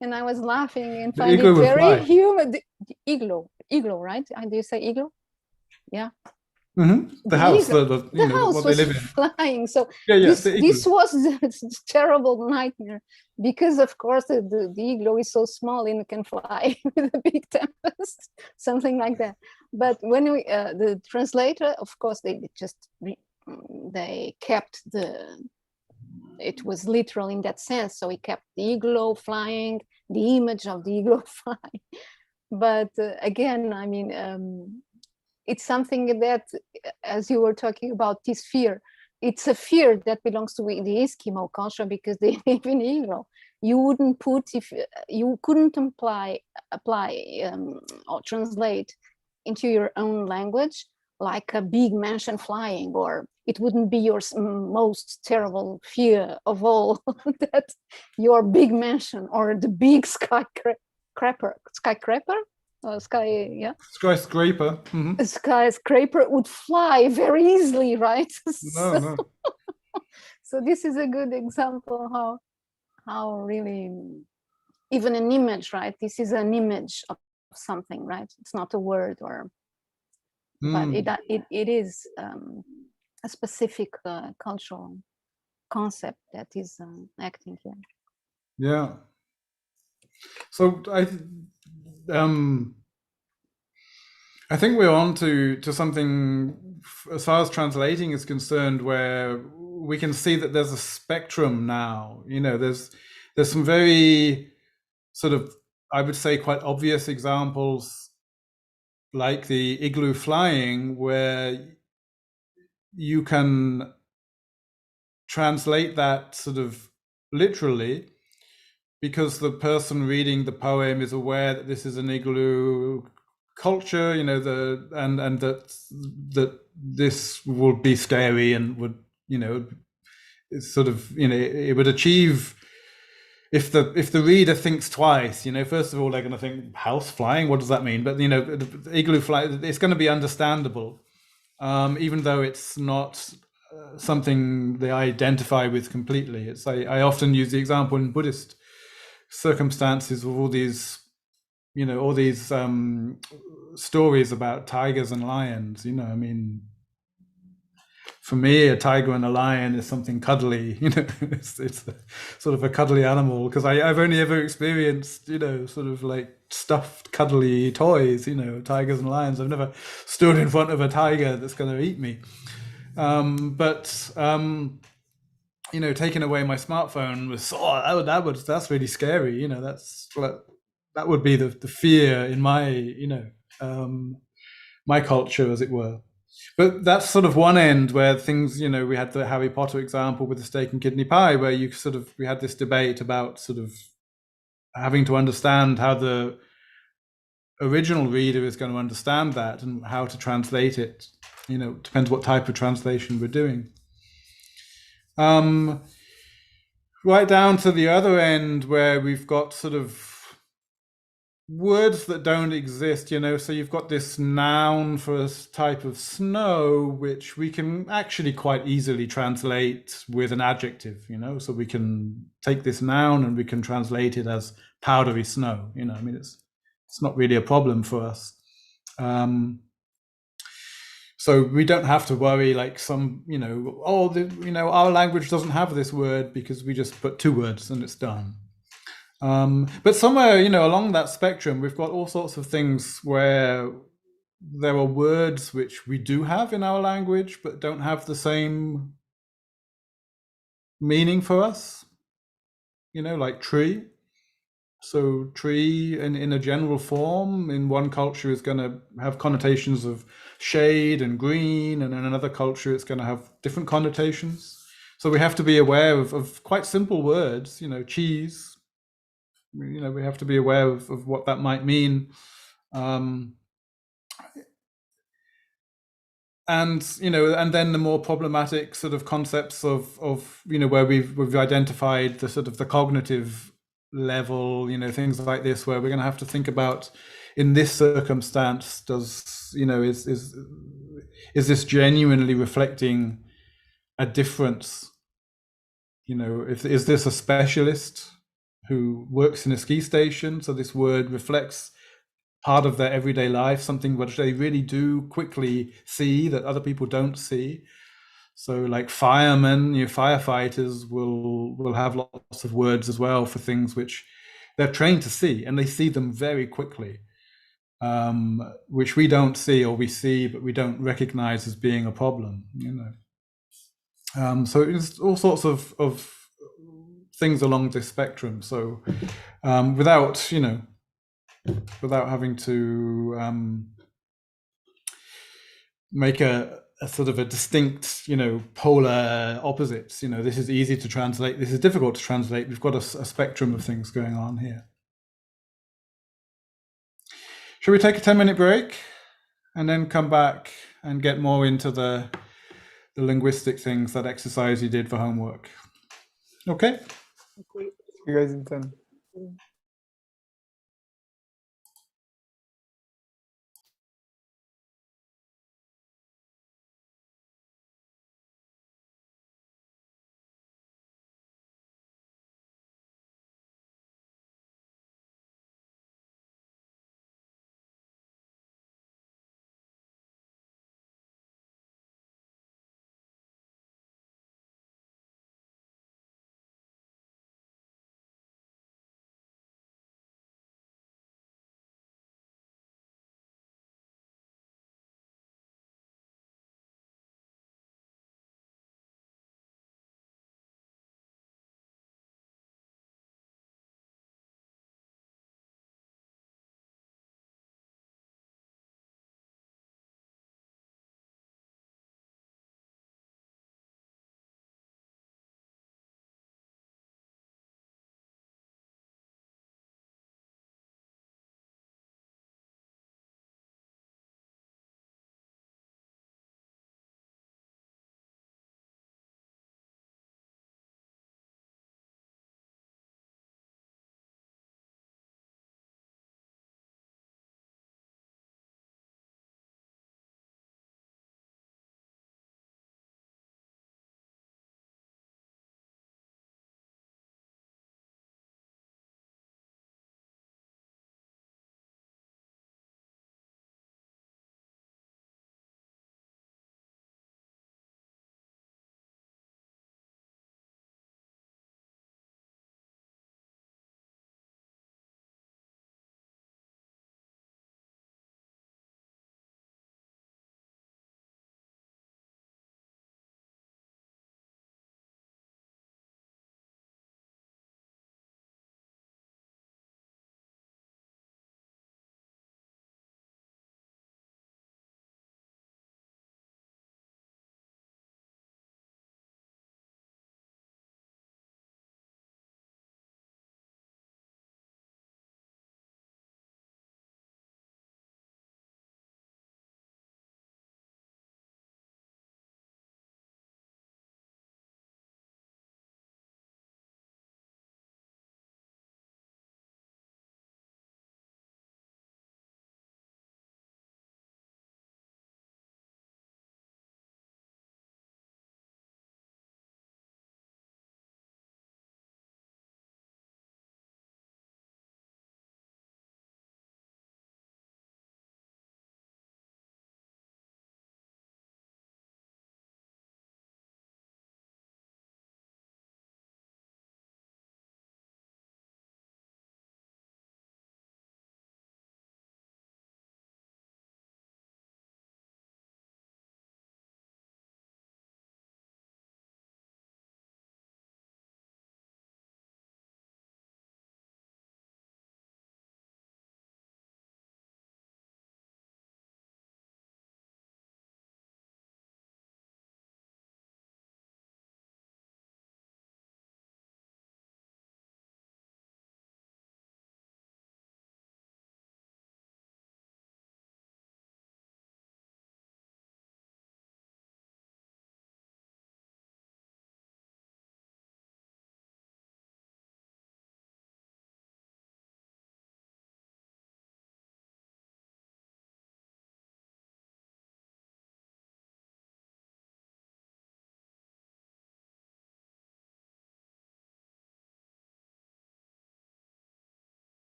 And I was laughing and finding it very human. The igloo, right? Do you say igloo? Yeah. Mm-hmm. The house, the you know, house what was they live in. flying. So Yeah, this was the terrible nightmare, because of course the igloo is so small and it can fly with a big tempest, something like that. But when we the translator, of course, they kept it was literal in that sense. So he kept the igloo flying, the image of the igloo flying. But again, I mean, it's something that, as you were talking about, this fear, it's a fear that belongs to the Eskimo culture because they live in igloo. You wouldn't put, if you couldn't apply or translate into your own language like a big mansion flying, or it wouldn't be your most terrible fear of all that your big mansion or the big skyscraper, skyscraper. Mm-hmm. A skyscraper would fly very easily, right? No. So this is a good example how really even an image, right? This is an image of something, right? It's not a word, but it is a specific cultural concept that is acting here. Yeah. So I think we're on to something, as far as translating is concerned, where we can see that there's a spectrum now. You know, there's some very sort of, I would say, quite obvious examples, like the igloo flying, where you can translate that sort of literally, because the person reading the poem is aware that this is an igloo culture, you know, and that this would be scary and would, you know, it's sort of, you know, it would achieve, if the reader thinks twice, you know, first of all they're going to think house flying, what does that mean? But you know, the igloo fly, it's going to be understandable, even though it's not something they identify with completely. It's I often use the example in Buddhist circumstances of all these, you know, all these stories about tigers and lions. You know, I mean, for me, a tiger and a lion is something cuddly. You know, it's a, sort of a cuddly animal, because I've only ever experienced, you know, sort of like stuffed cuddly toys. You know, tigers and lions. I've never stood in front of a tiger that's going to eat me. You know, taking away my smartphone was that's really scary. You know, that would be the fear in my, you know, my culture, as it were. But that's sort of one end where things, you know, we had the Harry Potter example with the steak and kidney pie, where we had this debate about sort of having to understand how the original reader is going to understand that and how to translate it. You know, depends what type of translation we're doing. Right down to the other end, where we've got sort of words that don't exist, you know, so you've got this noun for a type of snow, which we can actually quite easily translate with an adjective, you know, so we can take this noun and we can translate it as powdery snow, you know, I mean, it's not really a problem for us. So So we don't have to worry like some, our language doesn't have this word because we just put 2 words and it's done. But somewhere, along that spectrum, we've got all sorts of things where there are words which we do have in our language, but don't have the same meaning for us, like tree. So tree in a general form in one culture is going to have connotations of shade and green, and in another culture it's going to have different connotations. So we have to be aware of quite simple words, cheese. We have to be aware of what that might mean. And then the more problematic sort of concepts of where we've identified the sort of the cognitive level, things like this, where we're going to have to think about, in this circumstance, is this genuinely reflecting a difference? Is this a specialist who works in a ski station, so this word reflects part of their everyday life, something which they really do quickly see that other people don't see? So like firemen, firefighters will have lots of words as well for things which they're trained to see, and they see them very quickly, which we don't see, or we see but we don't recognize as being a problem. So it's all sorts of things along this spectrum. So without having to make a sort of a distinct, polar opposites. This is easy to translate. This is difficult to translate. We've got a spectrum of things going on here. Should we take a 10-minute break and then come back and get more into the linguistic things, that exercise you did for homework? Okay. See you guys in 10.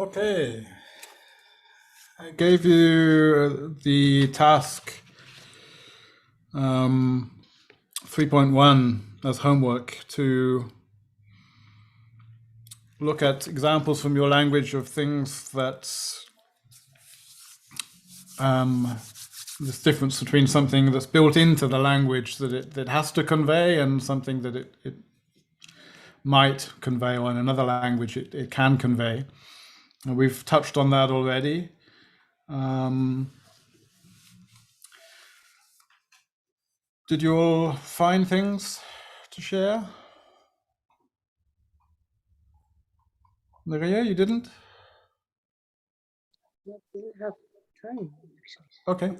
Okay. I gave you the task 3.1 as homework to look at examples from your language of things that this difference between something that's built into the language that it has to convey and something that it might convey, or in another language it can convey. And we've touched on that already. Did you all find things to share? Maria, you didn't? I didn't have time, actually. Okay.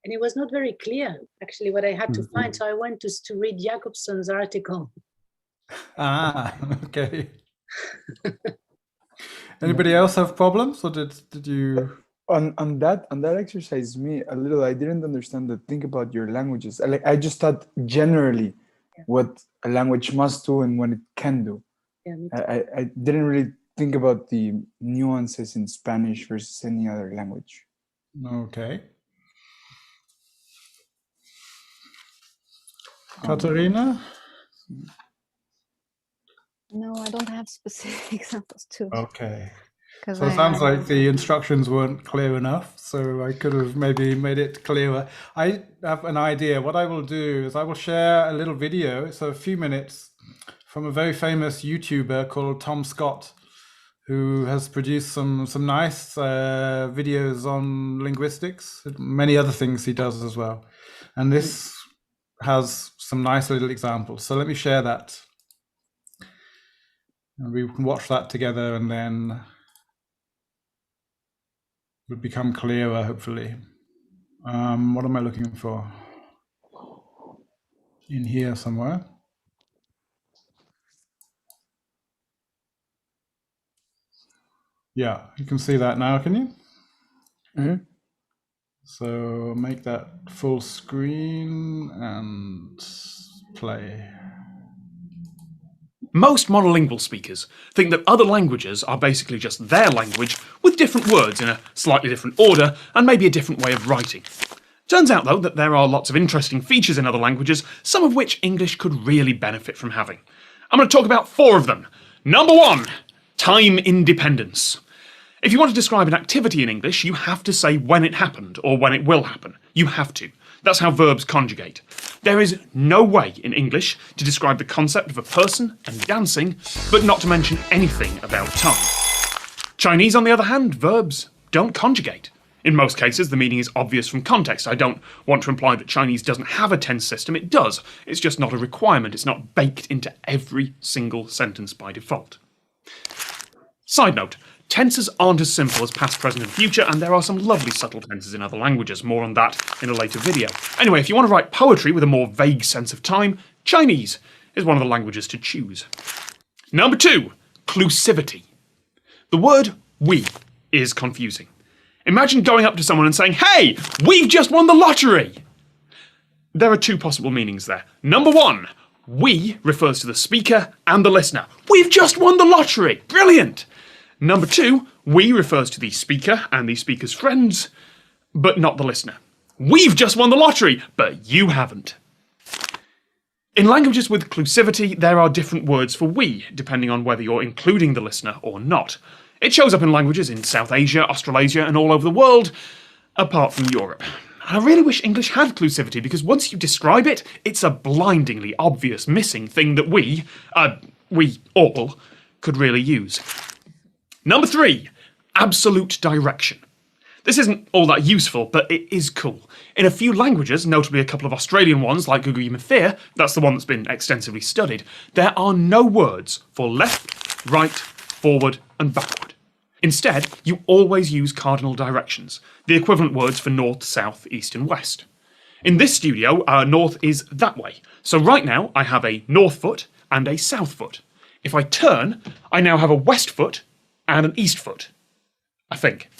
And it was not very clear, actually, what I had to Mm-hmm. find. So I went to read Jacobson's article. Ah, okay. Anybody else have problems, or did you? On that exercise, I didn't understand the thing about your languages. I just thought generally what a language must do and what it can do. Yeah, me too. I didn't really think about the nuances in Spanish versus any other language. Okay. Katarina? No, I don't have specific examples too. Okay. 'cause So it sounds like the instructions weren't clear enough, so I could have maybe made it clearer. I have an idea. What I will do is I will share a little video, so a few minutes, from a very famous YouTuber called Tom Scott, who has produced some nice videos on linguistics, many other things he does as well. And this has some nice little examples. So let me share that. And we can watch that together, and then it'll become clearer, hopefully. What am I looking for? In here somewhere. Yeah, you can see that now, can you? Mhm. So make that full screen and play. Most monolingual speakers think that other languages are basically just their language with different words in a slightly different order and maybe a different way of writing. Turns out, though, that there are lots of interesting features in other languages, some of which English could really benefit from having. I'm going to talk about 4 of them. Number 1, time independence. If you want to describe an activity in English, you have to say when it happened or when it will happen. You have to. That's how verbs conjugate. There is no way in English to describe the concept of a person and dancing, but not to mention anything about time. Chinese, on the other hand, verbs don't conjugate. In most cases, the meaning is obvious from context. I don't want to imply that Chinese doesn't have a tense system. It does. It's just not a requirement. It's not baked into every single sentence by default. Side note, tenses aren't as simple as past, present and future, and there are some lovely subtle tenses in other languages. More on that in a later video. Anyway, if you want to write poetry with a more vague sense of time, Chinese is one of the languages to choose. Number 2, clusivity. The word we is confusing. Imagine going up to someone and saying, "Hey, we've just won the lottery!" There are 2 possible meanings there. Number 1, we refers to the speaker and the listener. We've just won the lottery! Brilliant! Number 2, we refers to the speaker and the speaker's friends, but not the listener. We've just won the lottery, but you haven't. In languages with clusivity, there are different words for we, depending on whether you're including the listener or not. It shows up in languages in South Asia, Australasia, and all over the world, apart from Europe. And I really wish English had clusivity, because once you describe it, it's a blindingly obvious missing thing that we all, could really use. Number 3, absolute direction. This isn't all that useful, but it is cool. In a few languages, notably a couple of Australian ones like Gugu Yimithir, that's the one that's been extensively studied, there are no words for left, right, forward and backward. Instead, you always use cardinal directions, the equivalent words for north, south, east and west. In this studio, north is that way. So right now, I have a north foot and a south foot. If I turn, I now have a west foot and an east foot, I think.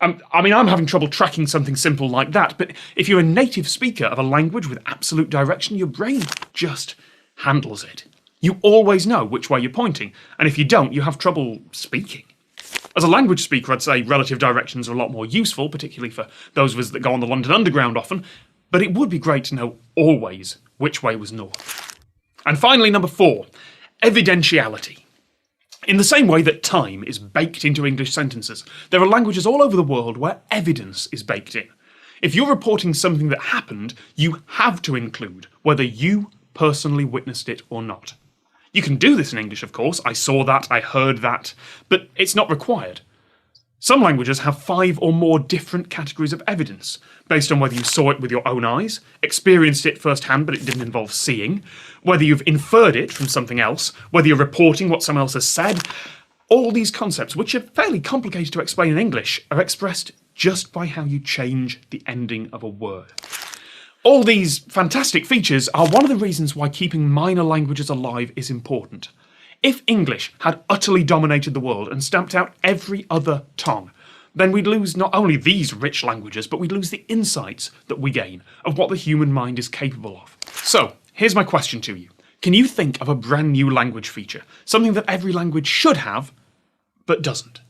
I mean, I'm having trouble tracking something simple like that, but if you're a native speaker of a language with absolute direction, your brain just handles it. You always know which way you're pointing, and if you don't, you have trouble speaking. As a language speaker, I'd say relative directions are a lot more useful, particularly for those of us that go on the London Underground often, but it would be great to know always which way was north. And finally, number 4, evidentiality. In the same way that time is baked into English sentences, there are languages all over the world where evidence is baked in. If you're reporting something that happened, you have to include whether you personally witnessed it or not. You can do this in English, of course. I saw that, I heard that, but it's not required. Some languages have 5 or more different categories of evidence, based on whether you saw it with your own eyes, experienced it firsthand but it didn't involve seeing, whether you've inferred it from something else, whether you're reporting what someone else has said. All these concepts, which are fairly complicated to explain in English, are expressed just by how you change the ending of a word. All these fantastic features are one of the reasons why keeping minor languages alive is important. If English had utterly dominated the world and stamped out every other tongue, then we'd lose not only these rich languages, but we'd lose the insights that we gain of what the human mind is capable of. So, here's my question to you. Can you think of a brand new language feature, something that every language should have, but doesn't?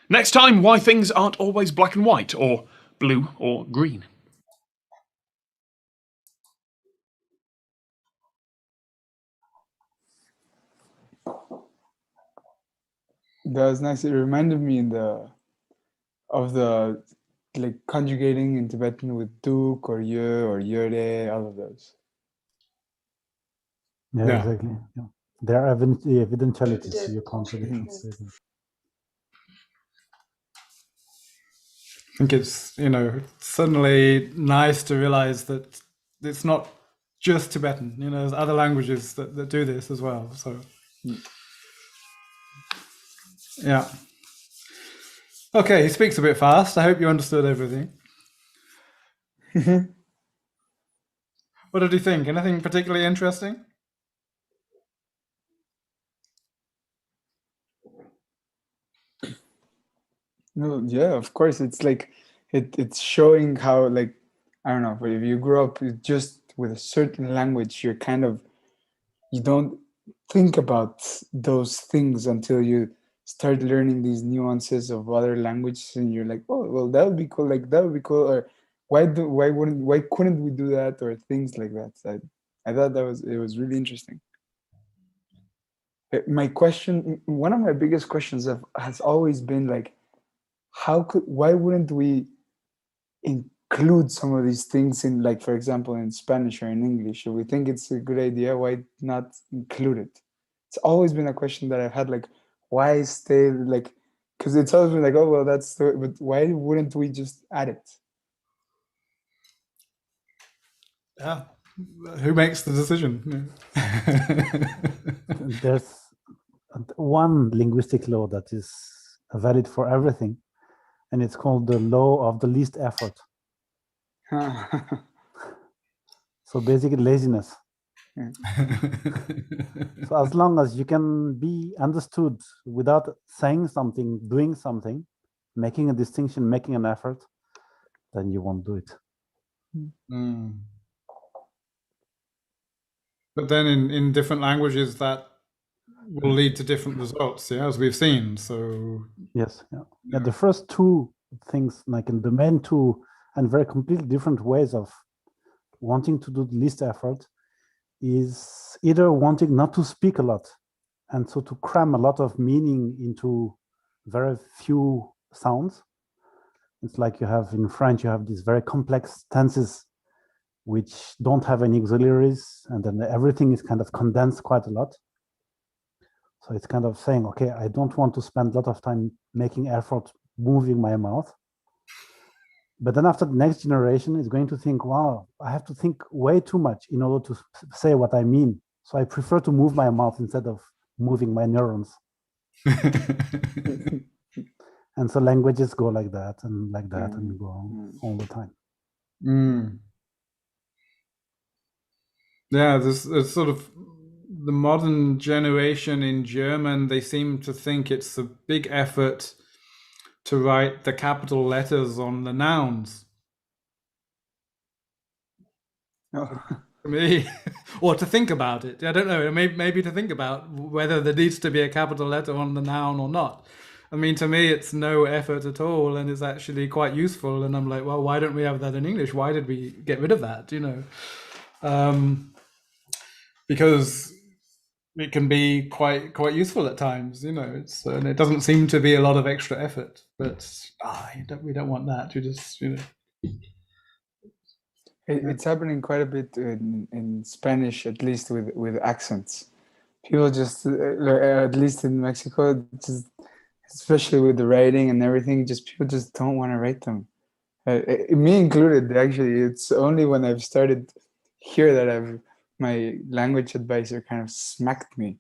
Next time, why things aren't always black and white, or blue or green. That was nice. It reminded me of the like conjugating in Tibetan with duk or ye or yere, all of those. Yeah, Yeah. exactly. Yeah. There are evidentialities, so you can't really Mhm. translate them. I think it's, suddenly nice to realize that it's not just Tibetan. There's other languages that do this as well. So, yeah. Okay, he speaks a bit fast. I hope you understood everything. What did you think? Anything particularly interesting? No, yeah, of course. It's like it's showing how, like, I don't know, but if you grow up just with a certain language, you don't think about those things until you start learning these nuances of other languages, and you're like, oh, well, that would be cool. Like that would be cool. Or why couldn't we do that? Or things like that. I thought it was really interesting. My question, one of my biggest questions has always been like, why wouldn't we include some of these things in, like, for example, in Spanish or in English? If we think it's a good idea, why not include it? It's always been a question that I've had, like, why stay, like, because it's always been like, oh, well, but why wouldn't we just add it? Yeah. Who makes the decision? There's one linguistic law that is valid for everything, and it's called the law of the least effort. So basically laziness. So as long as you can be understood without saying something, doing something, making a distinction, making an effort, then you won't do it. Mm. But then in different languages, that will lead to different results, yeah, as we've seen. So yes, yeah. The first two things, like in the main two, and very completely different ways of wanting to do the least effort, is either wanting not to speak a lot, and so to cram a lot of meaning into very few sounds. It's like you have in French, you have these very complex tenses which don't have any auxiliaries, and then everything is kind of condensed quite a lot. So it's kind of saying, okay, I don't want to spend a lot of time making effort moving my mouth. But then after the next generation is going to think, wow, I have to think way too much in order to say what I mean. So I prefer to move my mouth instead of moving my neurons. And so languages go like that and like that and go on all the time. Mm. Yeah, there's sort of the modern generation in German, they seem to think it's a big effort to write the capital letters on the nouns. Oh. to me, or to think about it. I don't know. Maybe to think about whether there needs to be a capital letter on the noun or not. I mean, to me, it's no effort at all, and it's actually quite useful. And I'm like, well, why don't we have that in English? Why did we get rid of that? Because it can be quite useful at times. And it doesn't seem to be a lot of extra effort. But we don't want that. You just It's happening quite a bit in Spanish, at least with accents. People just, at least in Mexico, just, especially with the writing and everything, just people just don't want to write them. Me included, actually. It's only when I've started here that my language advisor kind of smacked me.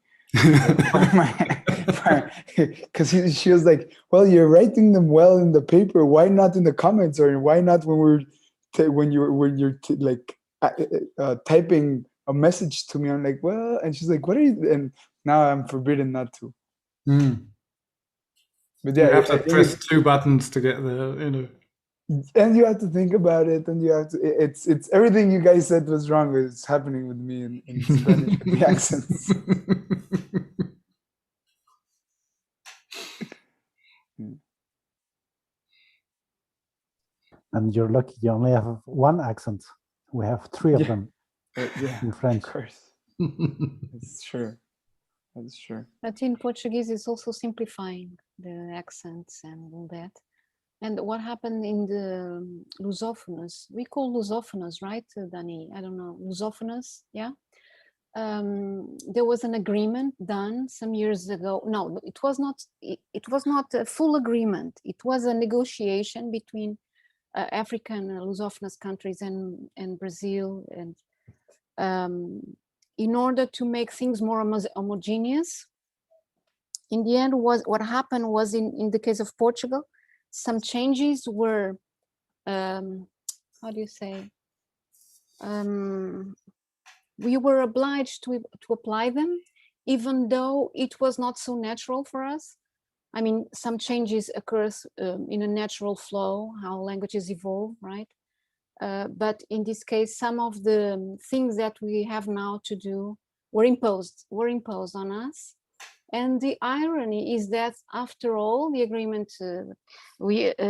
Because she was like, well, you're writing them well in the paper. Why not in the comments? Or why not when you're typing a message to me? I'm like, well, and she's like, what are you? And now I'm forbidden not to. But yeah, you have to press 2 buttons to get and you have to think about it, and you have to. It's everything you guys said was wrong. It's happening with me in Spanish with the accents. And you're lucky you only have one accent. We have 3 of them in French. Of course. That's true. That's true. But in Portuguese, it's also simplifying the accents and all that. And what happened in the Lusophonous, we call Lusophonous, right, Dani? I don't know, Lusophonous, yeah? There was an agreement done some years ago. No, it was not a full agreement. It was a negotiation between African Lusophonous countries and Brazil, and in order to make things more homogeneous. In the end, what happened was in the case of Portugal, some changes were, how do you say? We were obliged to apply them, even though it was not so natural for us. I mean, some changes occur in a natural flow, how languages evolve, right? But in this case, some of the things that we have now to do were imposed on us. And the irony is that after all, the agreement,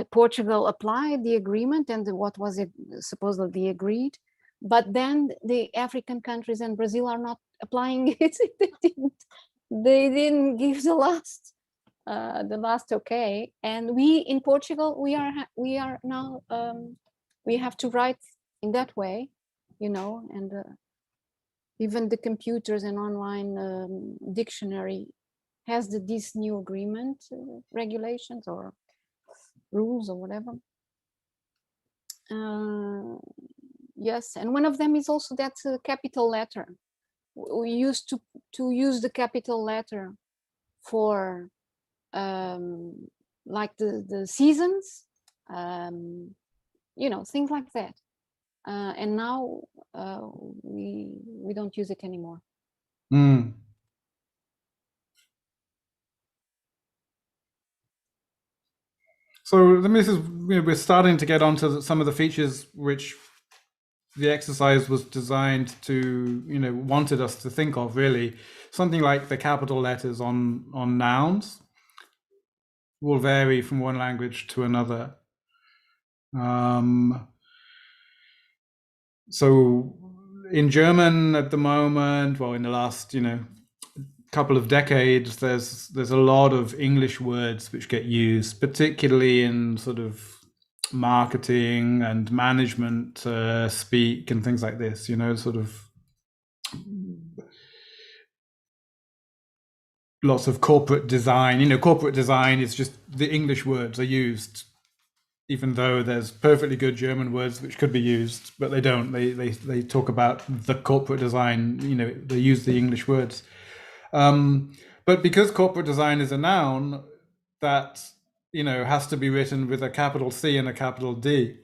Portugal applied the agreement and what was supposedly agreed, but then the African countries and Brazil are not applying it. They didn't give the last okay. And we in Portugal, we are now, we have to write in that way, and even the computers and online dictionary has this new agreement, regulations or rules or whatever. Yes, and one of them is also that capital letter. We used to use the capital letter for like the seasons, things like that. And now we don't use it anymore. So we're starting to get onto some of the features which the exercise was designed to, wanted us to think of, really. Something like the capital letters on nouns will vary from one language to another. So in German at the moment, well, in the last, couple of decades, there's a lot of English words which get used, particularly in sort of marketing and management speak and things like this, sort of lots of corporate design. Corporate design is just the English words are used, even though there's perfectly good German words which could be used, but they don't. They talk about the corporate design, they use the English words. But because corporate design is a noun, that has to be written with a capital C and a capital D.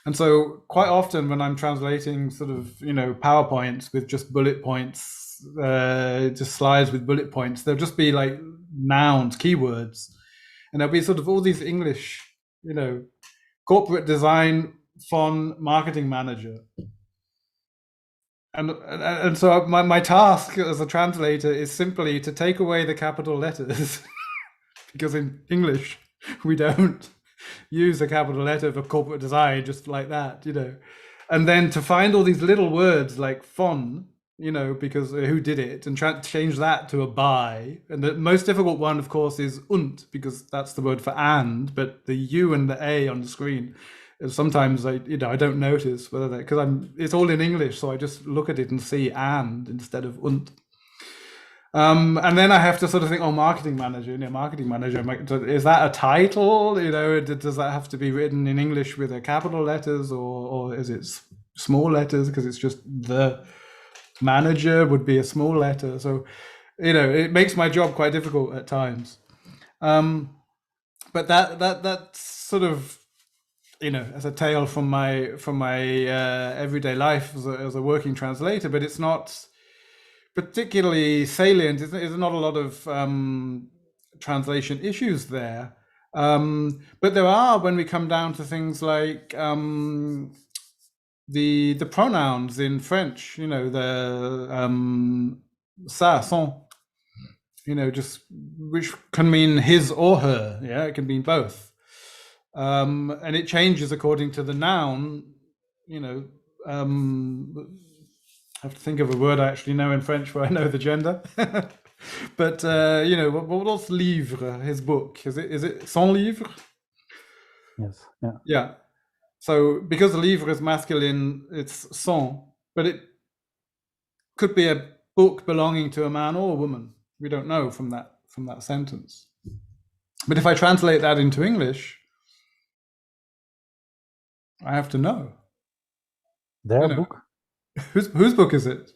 And so quite often when I'm translating sort of, PowerPoints with just bullet points, just slides with bullet points, there'll just be like nouns, keywords, and there'll be sort of all these English, corporate design font marketing manager. And so my task as a translator is simply to take away the capital letters, because in English we don't use a capital letter for corporate design just like that, and then to find all these little words like von, because who did it, and change that to a by. And the most difficult one, of course, is und, because that's the word for and, but the u and the a on the screen, sometimes I don't notice whether because it's all in English, so I just look at it and see and instead of und. And then I have to sort of think, marketing manager, is that a title? Does that have to be written in English with a capital letters, or is it small letters? Because it's just the manager would be a small letter. So, it makes my job quite difficult at times. But that's sort of, as a tale from my everyday life as a working translator, but it's not particularly salient. There's not a lot of translation issues there, but there are when we come down to things like the pronouns in French. The ça, son, just which can mean his or her. Yeah, it can mean both, and it changes according to the noun. I have to think of a word I actually know in French where I know the gender. But what's livre? His book, is it son livre? Yes. Yeah. Yeah. So because livre is masculine, it's son, but it could be a book belonging to a man or a woman. We don't know from that sentence. But if I translate that into English, I have to know. Their book. Whose book is it?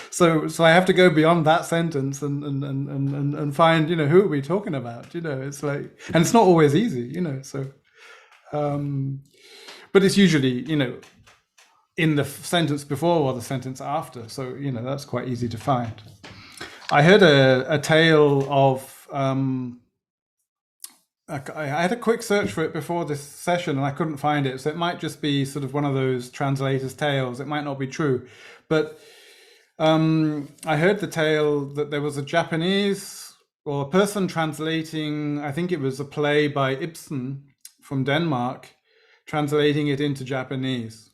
So I have to go beyond that sentence and find, who are we talking about? It's like, and it's not always easy, so but it's usually, in the sentence before or the sentence after. So, that's quite easy to find. I heard a tale of I had a quick search for it before this session and I couldn't find it. So it might just be sort of one of those translator's tales. It might not be true. But I heard the tale that there was a Japanese or a person translating, I think it was a play by Ibsen from Denmark, translating it into Japanese.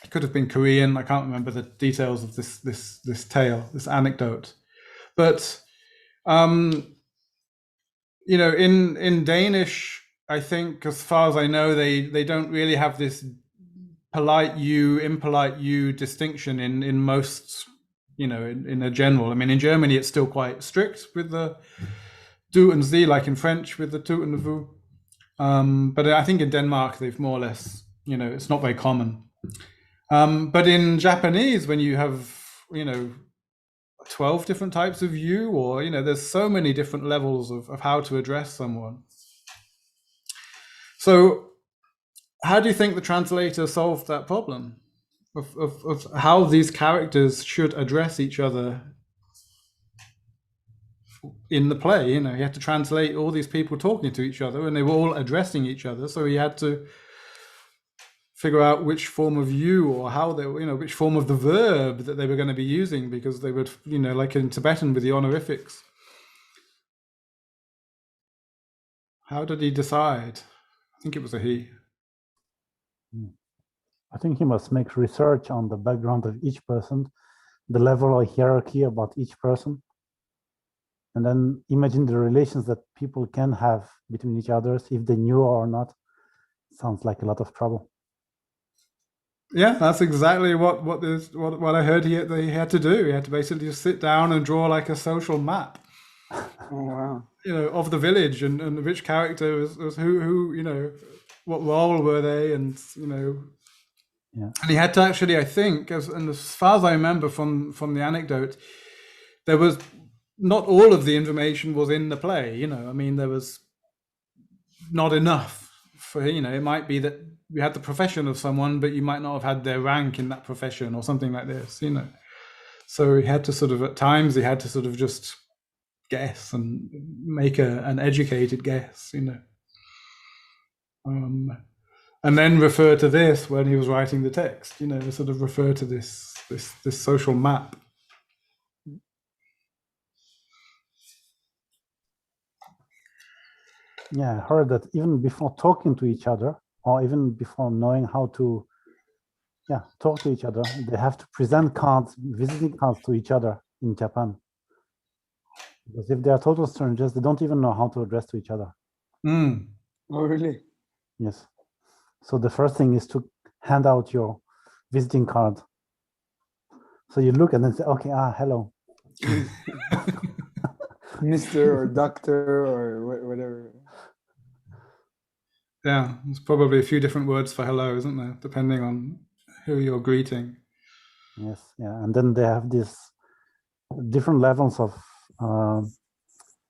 It could have been Korean. I can't remember the details of this tale, this anecdote. But in Danish, I think, as far as I know, they don't really have this polite you, impolite you distinction in most, in a general. I mean, in Germany, it's still quite strict with the du and sie, like in French with the tu and the vous. But I think in Denmark, they've more or less, it's not very common. But in Japanese, when you have, 12 different types of you, or there's so many different levels of how to address someone. So how do you think the translator solved that problem of how these characters should address each other in the play? He had to translate all these people talking to each other and they were all addressing each other, so he had to figure out which form of you or how they, which form of the verb that they were going to be using, because they would, like in Tibetan with the honorifics. How did he decide? I think it was a he. I think he must make research on the background of each person, the level of hierarchy about each person, and then imagine the relations that people can have between each other, if they knew or not. Sounds like a lot of trouble. Yeah, that's exactly what I heard he had to do. He had to basically just sit down and draw like a social map. Oh, wow. Of the village and which character was who, what role were they, and Yeah. And he had to actually, I think, as far as I remember from the anecdote, there was not all of the information was in the play. I mean, there was not enough for, it might be that you had the profession of someone, but you might not have had their rank in that profession or something like this, So he had to sort of, at times, he had to sort of just guess and make an educated guess, and then refer to this when he was writing the text. You know, sort of refer to this social map. Yeah, I heard that even before talking to each other, or even before knowing how to, talk to each other, they have to present cards, visiting cards to each other in Japan. Because if they are total strangers, they don't even know how to address to each other. Mm. Oh, really? Yes. So the first thing is to hand out your visiting card. So you look and then say, okay, hello. Mr. or doctor or whatever. Yeah, there's probably a few different words for hello, isn't there? Depending on who you're greeting. Yes, yeah, and then they have these different levels of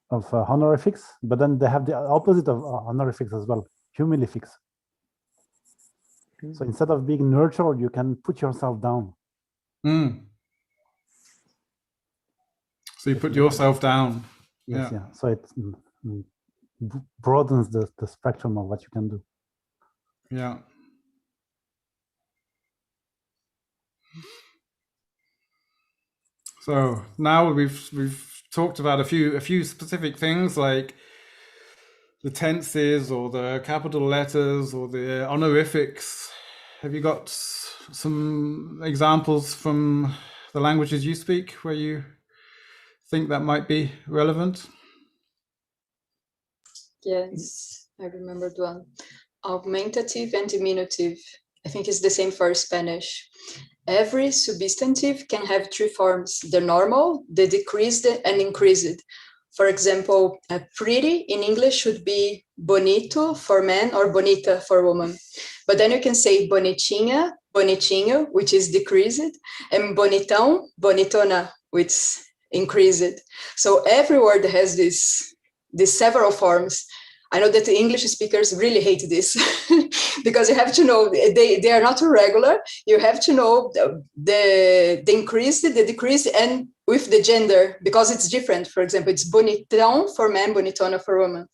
honorifics, but then they have the opposite of honorifics as well, humilifics. So instead of being nurtured, you can put yourself down. Mm. So you put yourself down. Yes, yeah. So it broadens the spectrum of what you can do. Yeah. So now we've talked about a few specific things like the tenses or the capital letters or the honorifics. Have you got some examples from the languages you speak where you think that might be relevant? Yes, I remembered one. Augmentative and diminutive. I think it's the same for Spanish. Every substantive can have three forms: the normal, the decreased, and increased. For example, pretty in English should be bonito for men or bonita for woman. But then you can say bonitinha, bonitinho, which is decreased, and bonitão, bonitona, which is increased. So every word has these several forms. I know that the English speakers really hate this because you have to know they are not regular. You have to know the increased, the decreased, and with the gender, because it's different. For example, it's bonitão for man, bonitona for woman.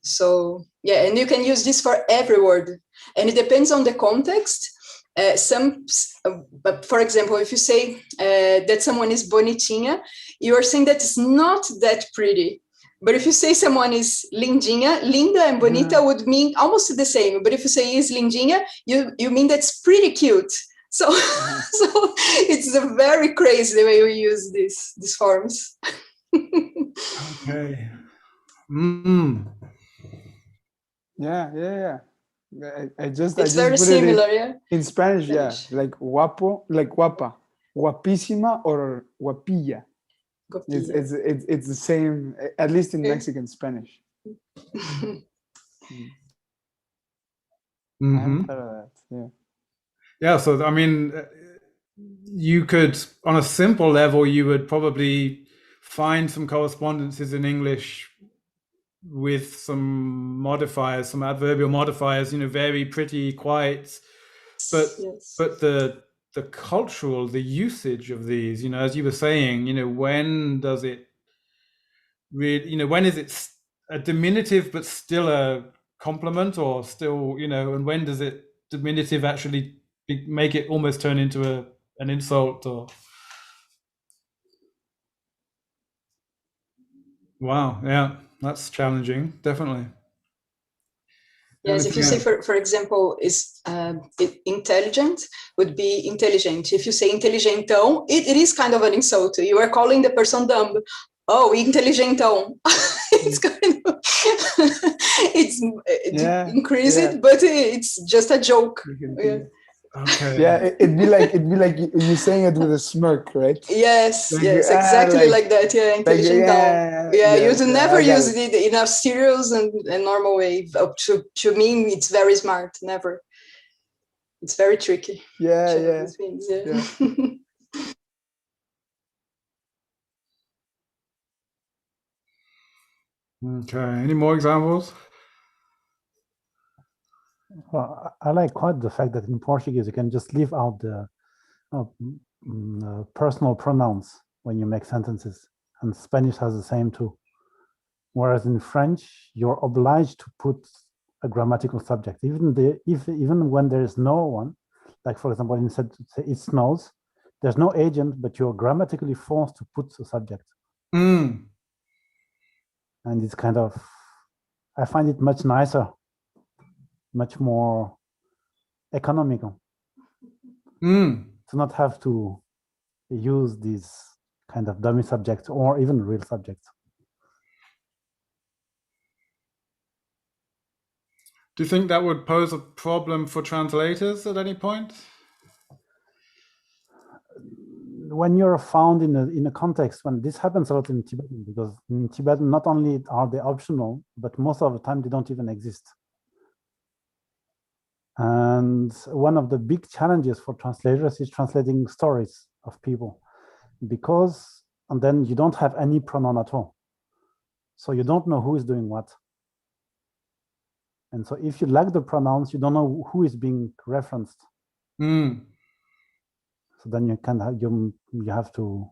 So yeah, and you can use this for every word, and it depends on the context. But for example, if you say that someone is bonitinha, you are saying that it's not that pretty. But if you say someone is lindinha, linda and bonita would mean almost the same. But if you say is lindinha, you mean that's pretty cute. So, so it's a very crazy the way we use these forms. Okay. Mm. Yeah. I just very put similar, it in Spanish, Spanish. yeah, like guapo, like guapa, guapísima or guapilla. It's the same, at least in Mexican Spanish. Mm-hmm. I haven't thought of that. Yeah. Yeah. So I mean, you could, on a simple level, you would probably find some correspondences in English with some modifiers, some adverbial modifiers. You know, very, pretty, quite. But the cultural, the usage of these, you know, as you were saying, you know, when does it really, you know, when is it a diminutive but still a compliment, or still, you know, and when does it diminutive actually make it almost turn into an insult? Or wow, yeah, that's challenging, definitely. Yes, if you say, for example, is intelligent would be intelligent. If you say inteligentão, it is kind of an insult. You are calling the person dumb. Oh, inteligentão. It's kind of it's increased, but it's just a joke. Yeah. Okay. Yeah, it'd be like you saying it with a smirk, right? Yes, like, yes, exactly like that. Yeah, intelligentão. You should never use it in a serious and normal way. To me, it's very smart. Never. It's very tricky. Yeah. Things, Okay. Any more examples? Well, I like quite the fact that in Portuguese you can just leave out the personal pronouns when you make sentences, and Spanish has the same too. Whereas in French, you're obliged to put a grammatical subject. Even when there is no one, like for example, instead say it snows, there's no agent, but you're grammatically forced to put a subject. Mm. And it's kind of, I find it much nicer, much more economical Mm. to not have to use these kind of dummy subjects or even real subjects. Do you think that would pose a problem for translators at any point? When you're found in a context, when this happens a lot in Tibetan, because in Tibetan, not only are they optional, but most of the time they don't even exist. And one of the big challenges for translators is translating stories of people, and then you don't have any pronoun at all. So you don't know who is doing what. And so if you lack the pronouns, you don't know who is being referenced. Mm. So then you can have you have to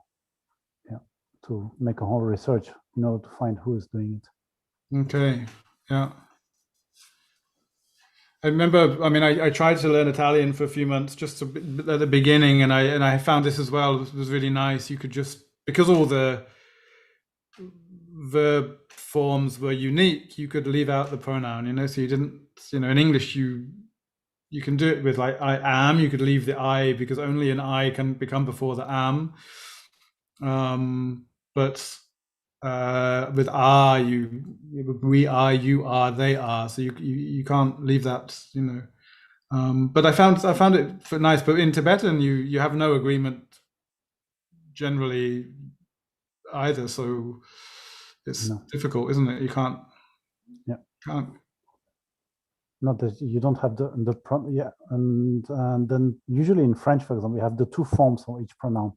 make a whole research, to find who is doing it. Okay, yeah. I remember, I tried to learn Italian for a few months just at the beginning, and I found this as well. It was really nice. You could just, because all the verb forms were unique, you could leave out the pronoun, so you didn't, in English, you can do it with like I am, you could leave the I because only an I can become before the am. But with are, we are, you are, they are, so you can't leave that, but I found it nice. But in Tibetan, you have no agreement generally either, so it's difficult, isn't it? You can't. Yeah. Can't. Not that you don't have and then usually in French, for example, we have the two forms for each pronoun: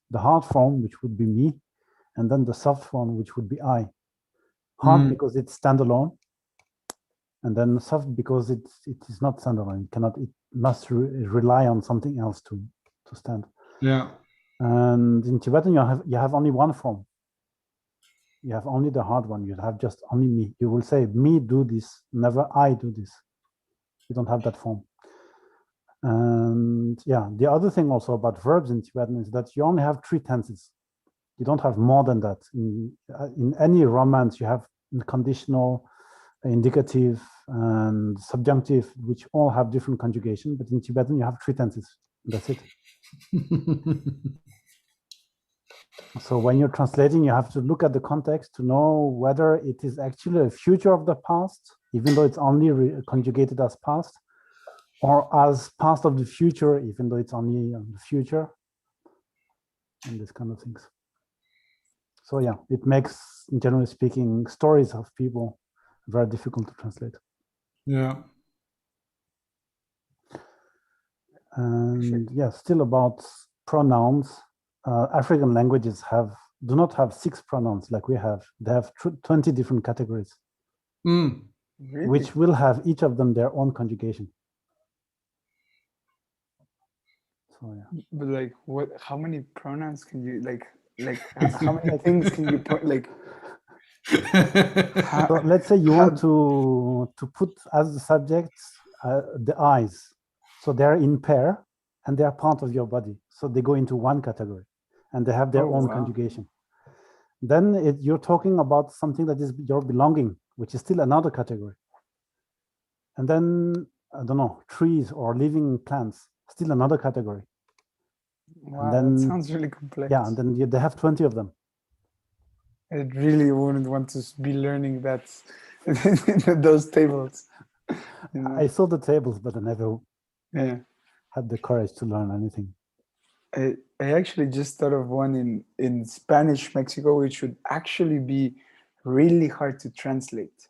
the hard form, which would be me, and then the soft form, which would be I. Hard because it's standalone, and then soft because it is not standalone. It must rely on something else to stand. Yeah. And in Tibetan, you have only one form. You have only the hard one. You have just only me. You will say me do this, never I do this. You don't have that form. And yeah, the other thing also about verbs in Tibetan is that you only have 3 tenses. You don't have more than that. In any Romance, you have conditional, indicative, and subjunctive, which all have different conjugation. But in Tibetan, you have 3 tenses. That's it. So when you're translating, you have to look at the context to know whether it is actually a future of the past, even though it's only conjugated as past, or as past of the future, even though it's only the future, and this kind of things. So yeah, it makes, generally speaking, stories of people very difficult to translate. Yeah. And yeah, still about pronouns. African languages do not have 6 pronouns like we have. They have 20 different categories, Really? which will have each of them their own conjugation. So yeah. But like, what? How many pronouns can you like? How many things can you put? Like, so let's say you want to put as the subjects the eyes. So they're in pair and they are part of your body. So they go into one category and they have their own conjugation. Then you're talking about something that is your belonging, which is still another category. And then, I don't know, trees or living plants, still another category. Wow, then, that sounds really complex. Yeah, and then they have 20 of them. I really wouldn't want to be learning that those tables. I saw the tables, but I never had the courage to learn anything. I actually just thought of one in Spanish Mexico, which would actually be really hard to translate.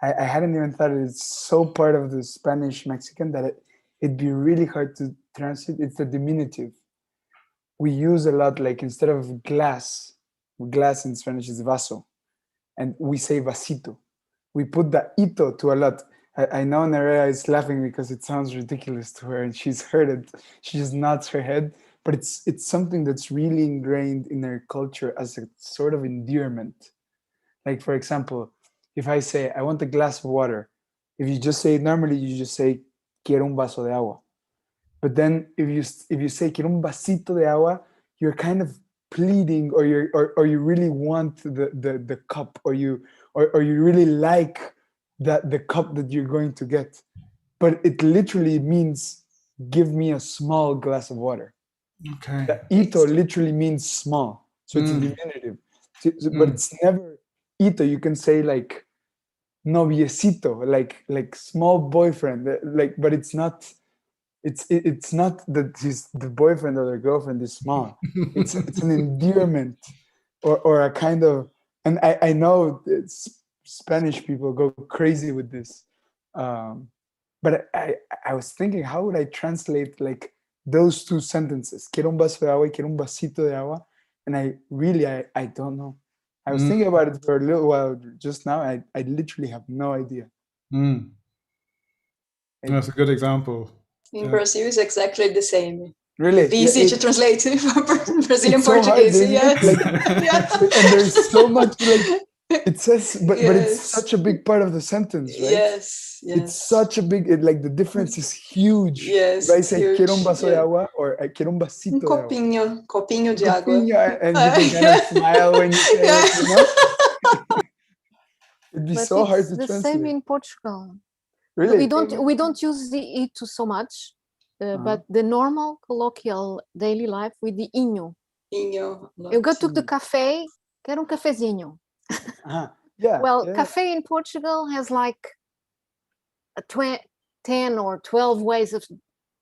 I hadn't even thought it's so part of the Spanish Mexican that it'd be really hard to translate. It's the diminutive. We use a lot, like instead of glass in Spanish is vaso, and we say vasito. We put the ito to a lot. I know Nerea is laughing because it sounds ridiculous to her, and she's heard it. She just nods her head, but it's something that's really ingrained in their culture as a sort of endearment. Like, for example, if I say, I want a glass of water, If you just say it normally, you just say quiero un vaso de agua. But then if you say quiero un vasito de agua, you're kind of pleading, or you really want the cup, or you really like the cup that you're going to get. But it literally means give me a small glass of water. Okay. The ito literally means small, so it's a diminutive. But it's never ito. You can say like noviecito, like small boyfriend, like, but it's not. It's not that he's the boyfriend or the girlfriend is small. It's an endearment, or a kind of. And I know Spanish people go crazy with this, but I was thinking, how would I translate like those two sentences? Quiero un vaso de agua y quiero un vasito de agua. And I don't know. I was thinking about it for a little while just now. I literally have no idea. That's a good example. In Brazil, it's exactly the same. Really? It's easy to translate for Brazilian it's so Portuguese. hard, Yes. And there's so much like it says, but it's such a big part of the sentence, right? Yes. It's such a big, like the difference is huge. Yes. If I say huge. quiero un vaso de agua, or quiero un vasito de agua. Copinho de água. Copinho, and you can kind of smile when you say it, you know? It'd be But so hard it's to the translate. same in Portugal. Really? We don't use the ito so much, but the normal colloquial daily life with the inho. Inho. Eu go to the cafe, quero um cafezinho. Yeah. Well, yeah. cafe in Portugal has like 10 or 12 ways of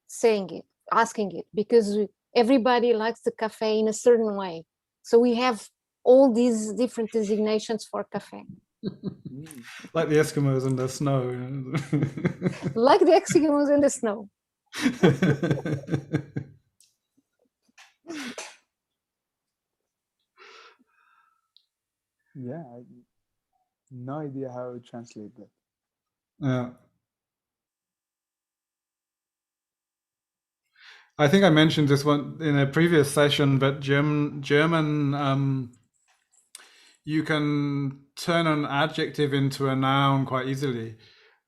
saying it, asking it, because everybody likes the cafe in a certain way. So we have all these different designations for cafe. Like the Eskimos in the snow. Like the Eskimos in the snow. Yeah. No idea how to translate that. Yeah. I think I mentioned this one in a previous session, but German, you can turn an adjective into a noun quite easily.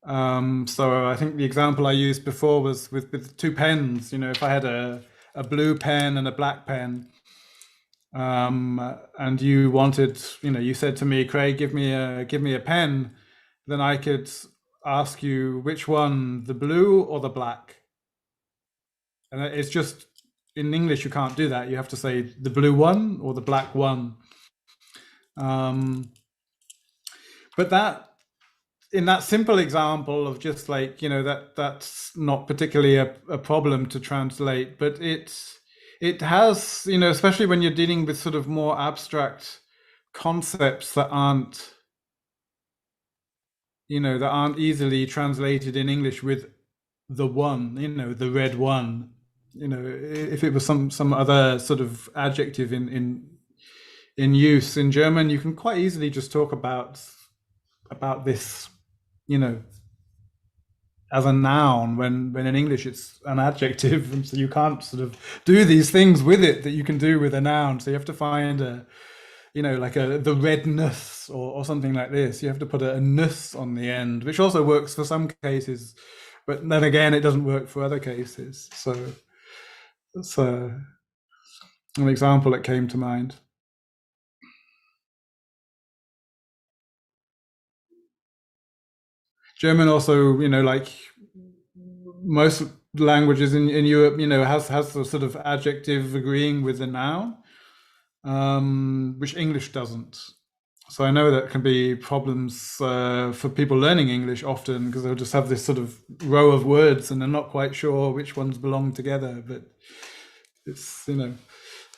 So I think the example I used before was with two pens. You know, if I had a blue pen and a black pen, and you wanted, you know, you said to me, Craig, give me a pen, then I could ask you which one, the blue or the black. And it's just, in English, you can't do that. You have to say the blue one or the black one. But that, in that simple example of just like, you know, that's not particularly a problem to translate, but it has, you know, especially when you're dealing with sort of more abstract concepts that aren't, you know, that aren't easily translated in English with the one, you know, the red one. You know, if it was some other sort of adjective in use in German, you can quite easily just talk about this, you know, as a noun, when in English it's an adjective, and so you can't sort of do these things with it that you can do with a noun. So you have to find a, you know, like the redness or something like this. You have to put a ness on the end, which also works for some cases, but then again, it doesn't work for other cases. So that's an example that came to mind. German also, you know, like most languages in Europe, you know, has the sort of adjective agreeing with the noun, which English doesn't. So I know that can be problems for people learning English often, because they'll just have this sort of row of words and they're not quite sure which ones belong together. But it's, you know,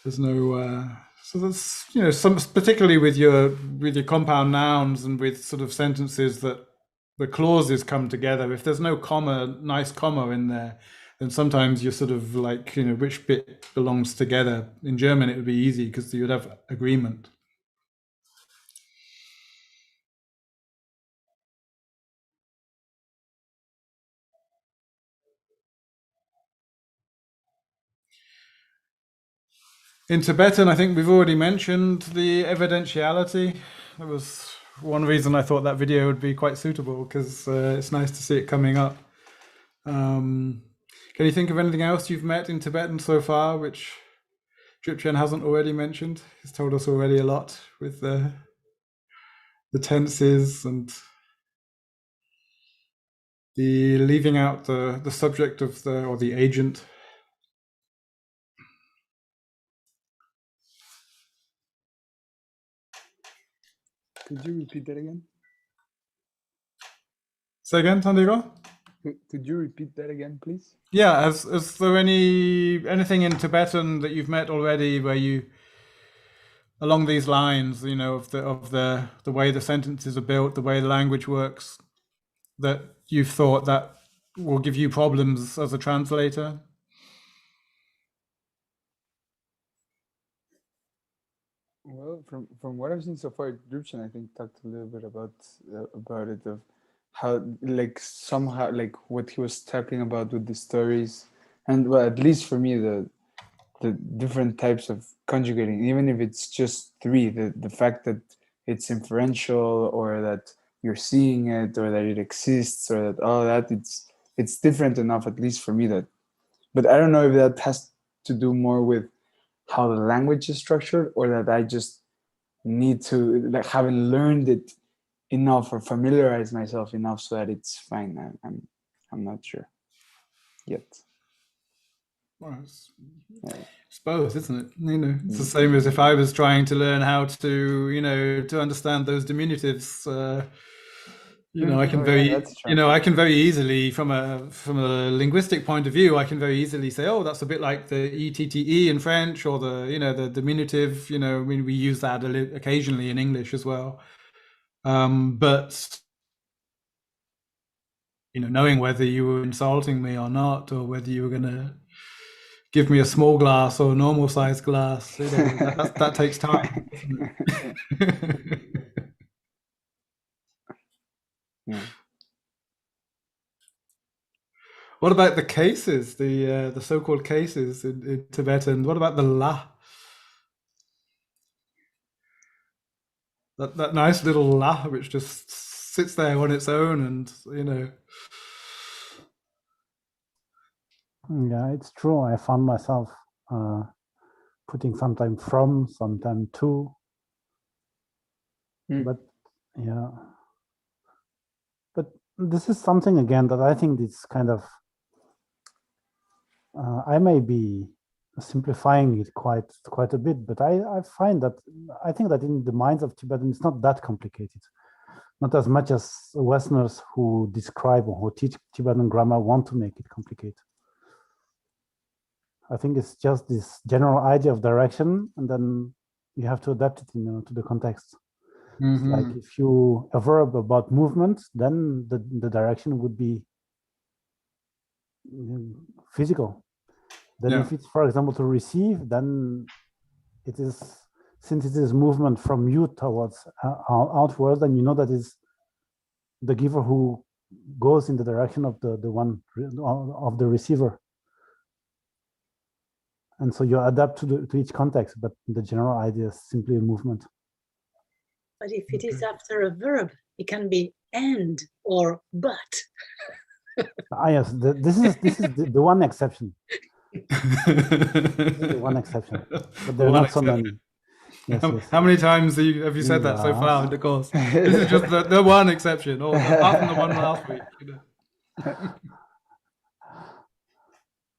there's no so that's, you know, some, particularly with your compound nouns and with sort of sentences that the clauses come together. If there's no comma, nice comma in there, then sometimes you're sort of like, you know, which bit belongs together. In German, it would be easy because you would have agreement. In Tibetan, I think we've already mentioned the evidentiality. That was one reason I thought that video would be quite suitable, because it's nice to see it coming up. Can you think of anything else you've met in Tibetan so far, which Dripchen hasn't already mentioned? He's told us already a lot with the tenses and the leaving out the subject of the agent. Could you repeat that again? Say again, Tandigo? Could you repeat that again, please? Yeah, is there anything in Tibetan that you've met already where you, along these lines, you know, of the way the sentences are built, the way the language works, that you've thought that will give you problems as a translator? Well, from what I've seen so far, Drupchen, I think, talked a little bit about it, of how, like, somehow, like, what he was talking about with the stories, and, well, at least for me, the different types of conjugating, even if it's just three, the fact that it's inferential, or that you're seeing it, or that it exists, or that all that, it's different enough, at least for me, that, but I don't know if that has to do more with how the language is structured, or that I just need to, like, haven't learned it enough or familiarize myself enough so that it's fine. I'm not sure yet. Well, it's both, isn't it? You know, it's the same as if I was trying to learn how to, you know, to understand those diminutives. You know, I can I can very easily, from a linguistic point of view, I can very easily say, oh, that's a bit like the ETTE in French, or the diminutive. You know, I mean, we use that occasionally in English as well. But you know, knowing whether you were insulting me or not, or whether you were going to give me a small glass or a normal sized glass, you know, that takes time. Yeah. What about the cases, the so-called cases in Tibetan? What about the la? That nice little la, which just sits there on its own, and you know. Yeah, it's true. I found myself putting sometime from, sometime to, but yeah. But this is something, again, that I think is kind of, I may be simplifying it quite a bit, but I think that in the minds of Tibetan, it's not that complicated. Not as much as Westerners who describe or who teach Tibetan grammar want to make it complicated. I think it's just this general idea of direction, and then you have to adapt it, you know, to the context. Mm-hmm. Like if you a verb about movement, then the direction would be physical. Then if it's, for example, to receive, then it is, since it is movement from you towards outwards, then you know that is the giver who goes in the direction of the one of the receiver. And so you adapt to each context, but the general idea is simply a movement. But if it is after a verb, it can be and or but. Yes, this is the one exception. This is the one exception, but there are not so many. Yes, yes. How many times have you said that so far in the course? This is just the one exception, or apart from the one last week. You know.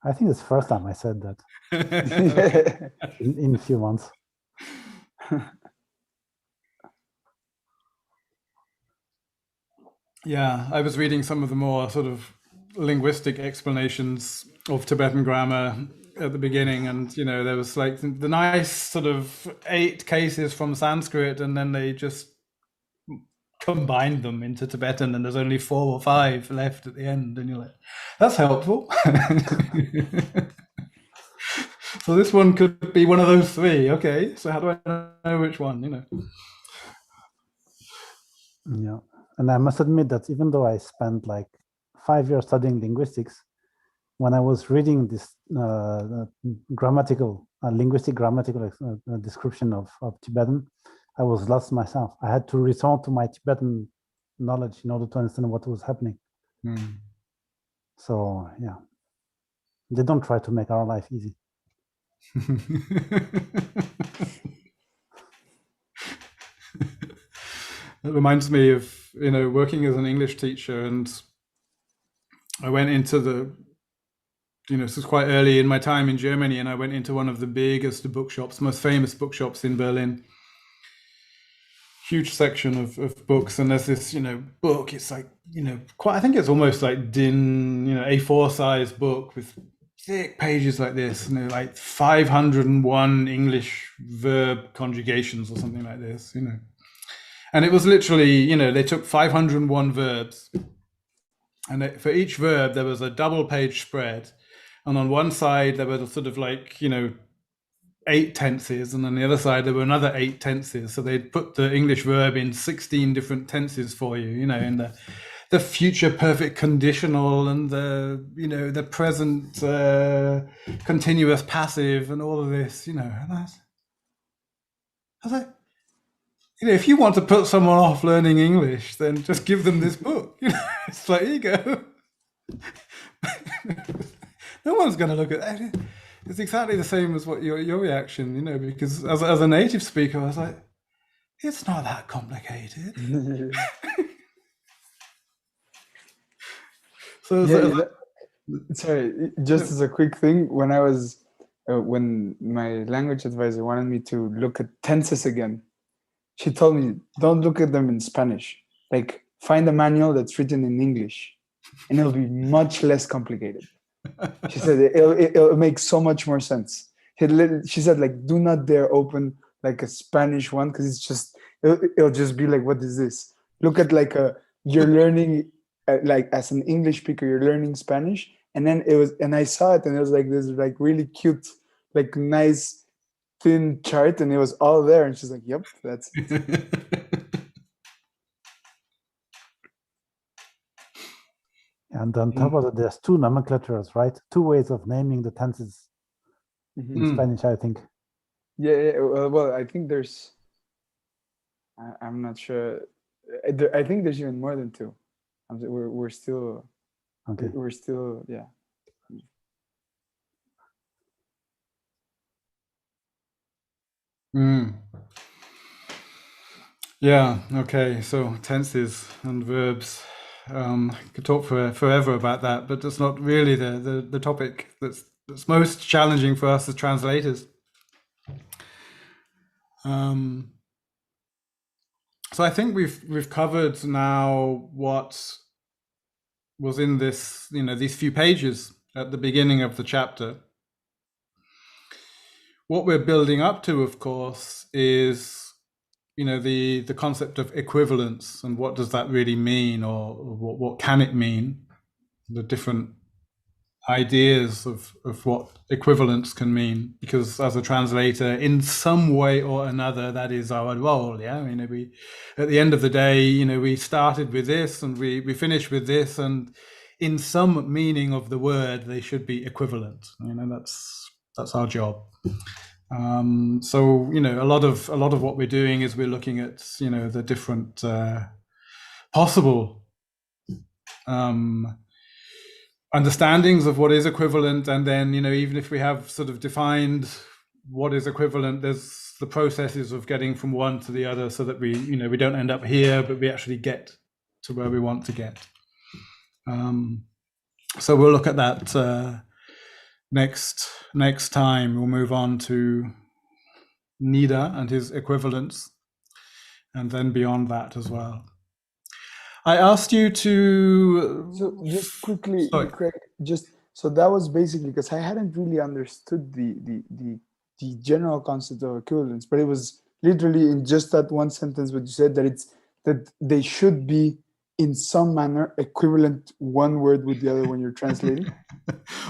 I think it's the first time I said that in a few months. Yeah, I was reading some of the more sort of linguistic explanations of Tibetan grammar at the beginning, and you know, there was like the nice sort of 8 cases from Sanskrit, and then they just combined them into Tibetan, and there's only 4 or 5 left at the end, and you're like, that's helpful. So this one could be one of those 3. Okay, so how do I know which one, you know? Yeah, and I must admit that even though I spent like 5 years studying linguistics, when I was reading this linguistic grammatical description of Tibetan, I was lost myself. I had to return to my Tibetan knowledge in order to understand what was happening. Mm. So yeah, they don't try to make our life easy. It reminds me of, you know, working as an English teacher, and I went into the, you know, this was quite early in my time in Germany, and I went into one of the biggest bookshops, most famous bookshops in Berlin. Huge section of books, and there's this, you know, book. It's like, you know, quite, I think it's almost like DIN, you know, A4 size book with thick pages like this, and like 501 English verb conjugations or something like this, you know. And it was literally, you know, they took 501 verbs, and for each verb there was a double page spread, and on one side there were sort of like, you know, 8 tenses, and on the other side there were another 8 tenses. So they'd put the English verb in 16 different tenses for you, you know, in the future perfect conditional, and the, you know, the present continuous passive, and all of this, you know. And I was like, you know, if you want to put someone off learning English, then just give them this book. You know, it's like, here you go. No one's going to look at that. It's exactly the same as what your reaction, you know, because as a native speaker, I was like, it's not that complicated. Sorry, just as a quick thing, when I was when my language advisor wanted me to look at tenses again, she told me, don't look at them in Spanish. Like, find a manual that's written in English, and it'll be much less complicated. She said it'll make so much more sense. She said, like, do not dare open like a Spanish one, because it's just it'll just be like, what is this? Look at like you're learning like, as an English speaker, you're learning Spanish, and then I saw it, and it was like this like really cute, like nice thin chart, and it was all there, and she's like, yep, that's it. And on top of it, there's 2 nomenclatures, right? 2 ways of naming the tenses in Spanish, I think. Yeah. Well, I think there's. I'm not sure. I think there's even more than 2. We're still. Okay. We're still, yeah. Yeah. Okay. So tenses and verbs. Could talk forever about that, but that's not really the topic that's most challenging for us as translators. So I think we've covered now what was in this, you know, these few pages at the beginning of the chapter. What we're building up to, of course, is, you know, the concept of equivalence, and what does that really mean, or what can it mean? The different ideas of what equivalence can mean, because as a translator, in some way or another, that is our role. Yeah, I mean, we, at the end of the day, you know, we started with this and we finish with this, and in some meaning of the word, they should be equivalent. You know, that's our job. So, you know, a lot of what we're doing is we're looking at, you know, the different possible understandings of what is equivalent, and then, you know, even if we have sort of defined what is equivalent, there's the processes of getting from one to the other, so that we, you know, we don't end up here, but we actually get to where we want to get. So we'll look at that next time. We'll move on to Nida and his equivalents, and then beyond that as well. I asked you to. So just quickly, Sorry. Craig, just so that was basically because I hadn't really understood the general concept of equivalence, but it was literally in just that one sentence what you said, that they should be in some manner equivalent, one word with the other when you're translating.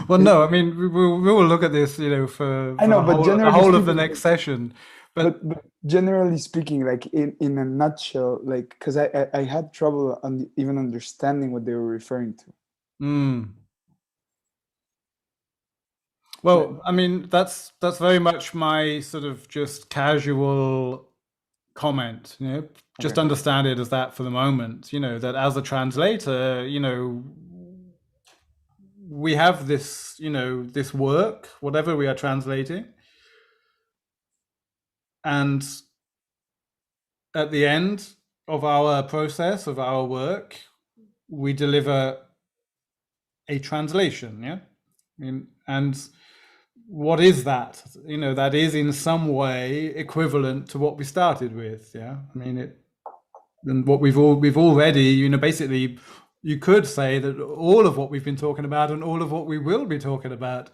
Well, no, I mean, we will look at this, you know, for I know, the but whole, generally the whole of the speaking- next session. But generally speaking, like in a nutshell, like, because I had trouble even understanding what they were referring to. Well, I mean, that's very much my sort of just casual comment, just understand it as that for the moment, that as a translator, we have this, this work, whatever we are translating. And at the end of our process, of our work, we deliver a translation, and what is that? That is in some way equivalent to what we started with, and what we've already, basically, you could say that all of what we've been talking about and all of what we will be talking about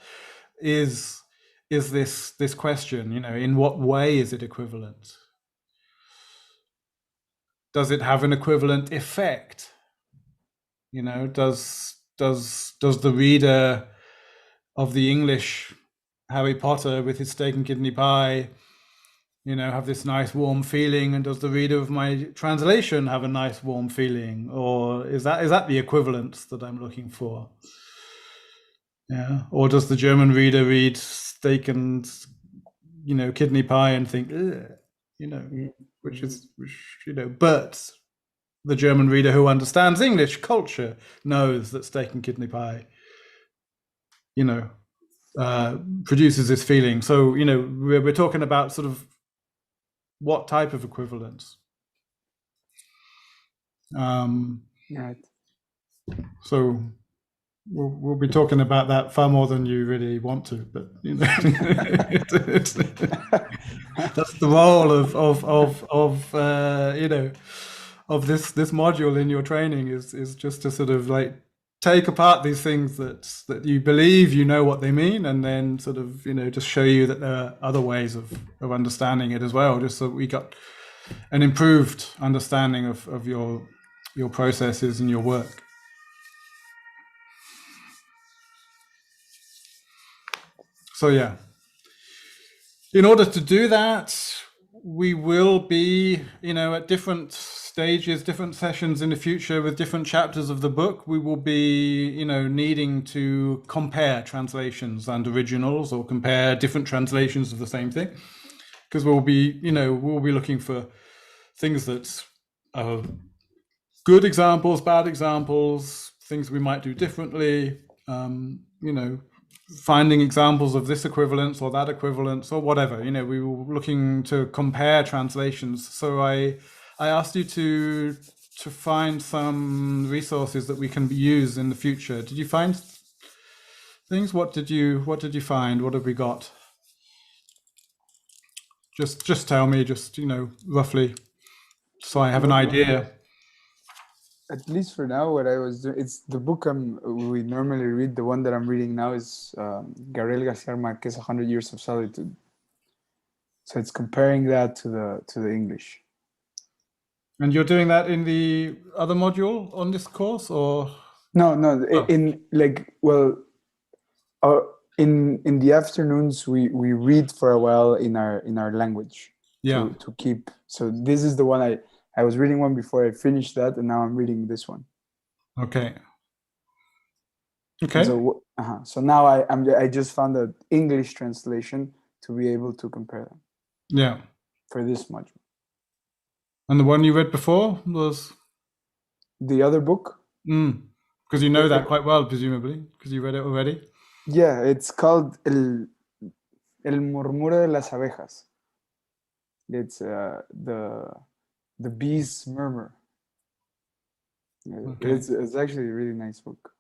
is this question, in what way is it equivalent? Does it have an equivalent effect? Does the reader of the English Harry Potter with his steak and kidney pie, have this nice warm feeling, and does the reader of my translation have a nice warm feeling? Or is that the equivalence that I'm looking for? Yeah. Or does the German reader read steak and kidney pie and think, which but the German reader who understands English culture knows that steak and kidney pie, produces this feeling. So, we're talking about sort of what type of equivalence. Right. So we'll be talking about that far more than you really want to, but that's the role of this module in your training is just to sort of like take apart these things that you believe what they mean, and then sort of just show you that there are other ways of understanding it as well, just so we got an improved understanding of your processes and your work. So yeah, in order to do that, we will be, at different stages, different sessions in the future with different chapters of the book, we will be, needing to compare translations and originals, or compare different translations of the same thing, because we'll be looking for things that are good examples, bad examples, things we might do differently, finding examples of this equivalence or that equivalence or whatever. We were looking to compare translations. So I asked you to find some resources that we can use in the future. Did you find things? What did you find? What have we got? Just tell me, roughly, so I have an idea. At least for now, what I was doing, it's the book we normally read. The one that I'm reading now is Gabriel García Márquez, 100 Years of Solitude. So it's comparing that to the English. And you're doing that in the other module on this course, or? No. Oh. In the afternoons we read for a while in our language. Yeah. To keep. So this is the one I was reading one before I finished that, and now I'm reading this one. Okay. So now I just found an English translation to be able to compare them. Yeah. For this module. And the one you read before was? The other book. Because you know that quite well, presumably, because you read it already. Yeah, it's called El Murmuro de las Abejas. It's the Bees Murmur. Okay. It's actually a really nice book.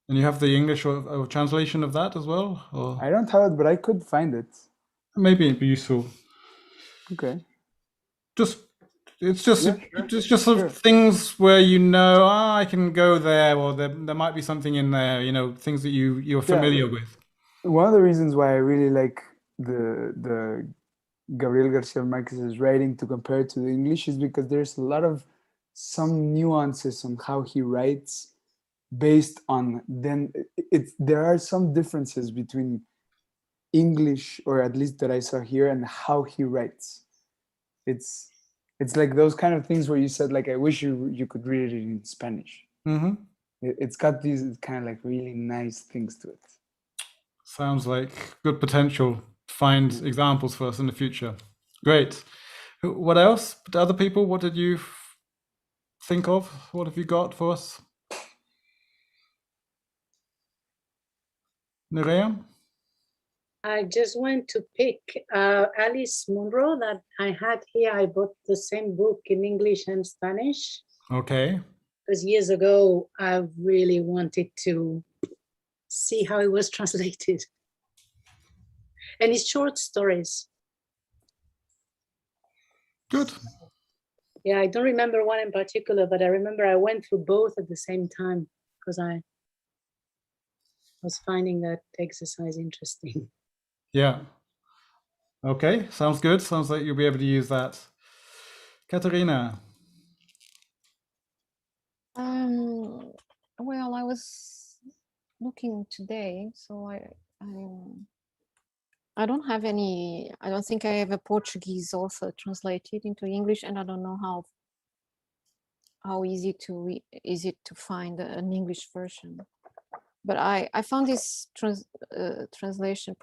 And you have the English or translation of that as well? Or? I don't have it, but I could find it. Maybe it'd be useful. Okay. It's just sort of things where I can go there, or there might be something in there, things that you're familiar with. One of the reasons why I really like the Gabriel García Márquez's writing to compare it to the English is because there's a lot of some nuances on how he writes based on there are some differences between English, or at least that I saw here, and how he writes. It's like those kind of things where you said, like, I wish you could read it in Spanish. Mm-hmm. It's got these kind of like really nice things to it. Sounds like good potential. Find examples for us in the future. Great. What else? Other people, what did you think of? What have you got for us? Nerea? I just went to pick Alice Munro that I had here. I bought the same book in English and Spanish Okay. because years ago I really wanted to see how it was translated. And it's short stories. Good. Yeah, I don't remember one in particular, but I remember I went through both at the same time because I was finding that exercise interesting. Yeah. Okay. Sounds good. Sounds like you'll be able to use that. Katerina. Well, I was looking today, so I don't have any. I don't think I have a Portuguese author translated into English, and I don't know how easy is it to find an English version. But I found this translation,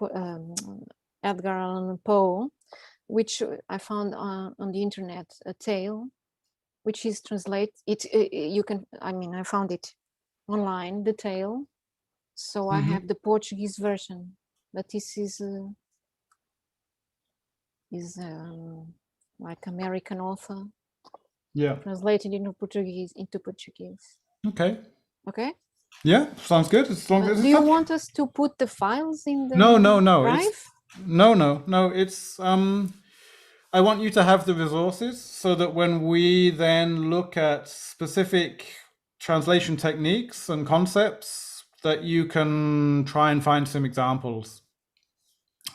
Edgar Allan Poe, which I found on the internet, a tale, which is you can, I found it online, the tale. So I have the Portuguese version, but this is like American author Yeah. translated into Portuguese. Okay. Okay. Yeah. Sounds good. As long as Do you want us to put the files in the No. drive? No. It's I want you to have the resources so that when we then look at specific translation techniques and concepts, that you can try and find some examples,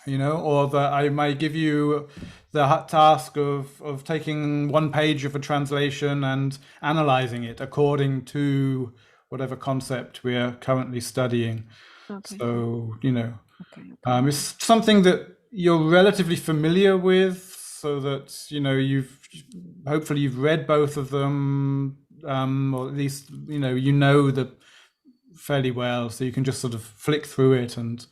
or that I may give you the task of taking one page of a translation and analyzing it according to whatever concept we are currently studying. Okay. So, Okay. it's something that you're relatively familiar with, so that hopefully you've read both of them, or at least you the fairly well, so you can just sort of flick through it and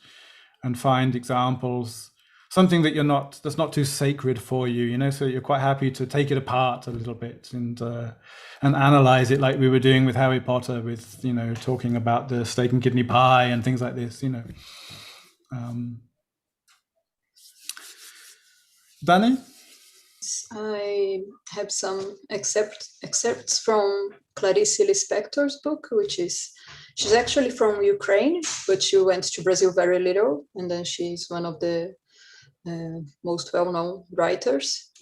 find examples. Something that that's not too sacred for you, so you're quite happy to take it apart a little bit and analyze it, like we were doing with Harry Potter, with talking about the steak and kidney pie and things like this. Danny? I have some excerpts from Clarice Lispector's book, she's actually from Ukraine, but she went to Brazil very little, and then she's one of the most well-known writers.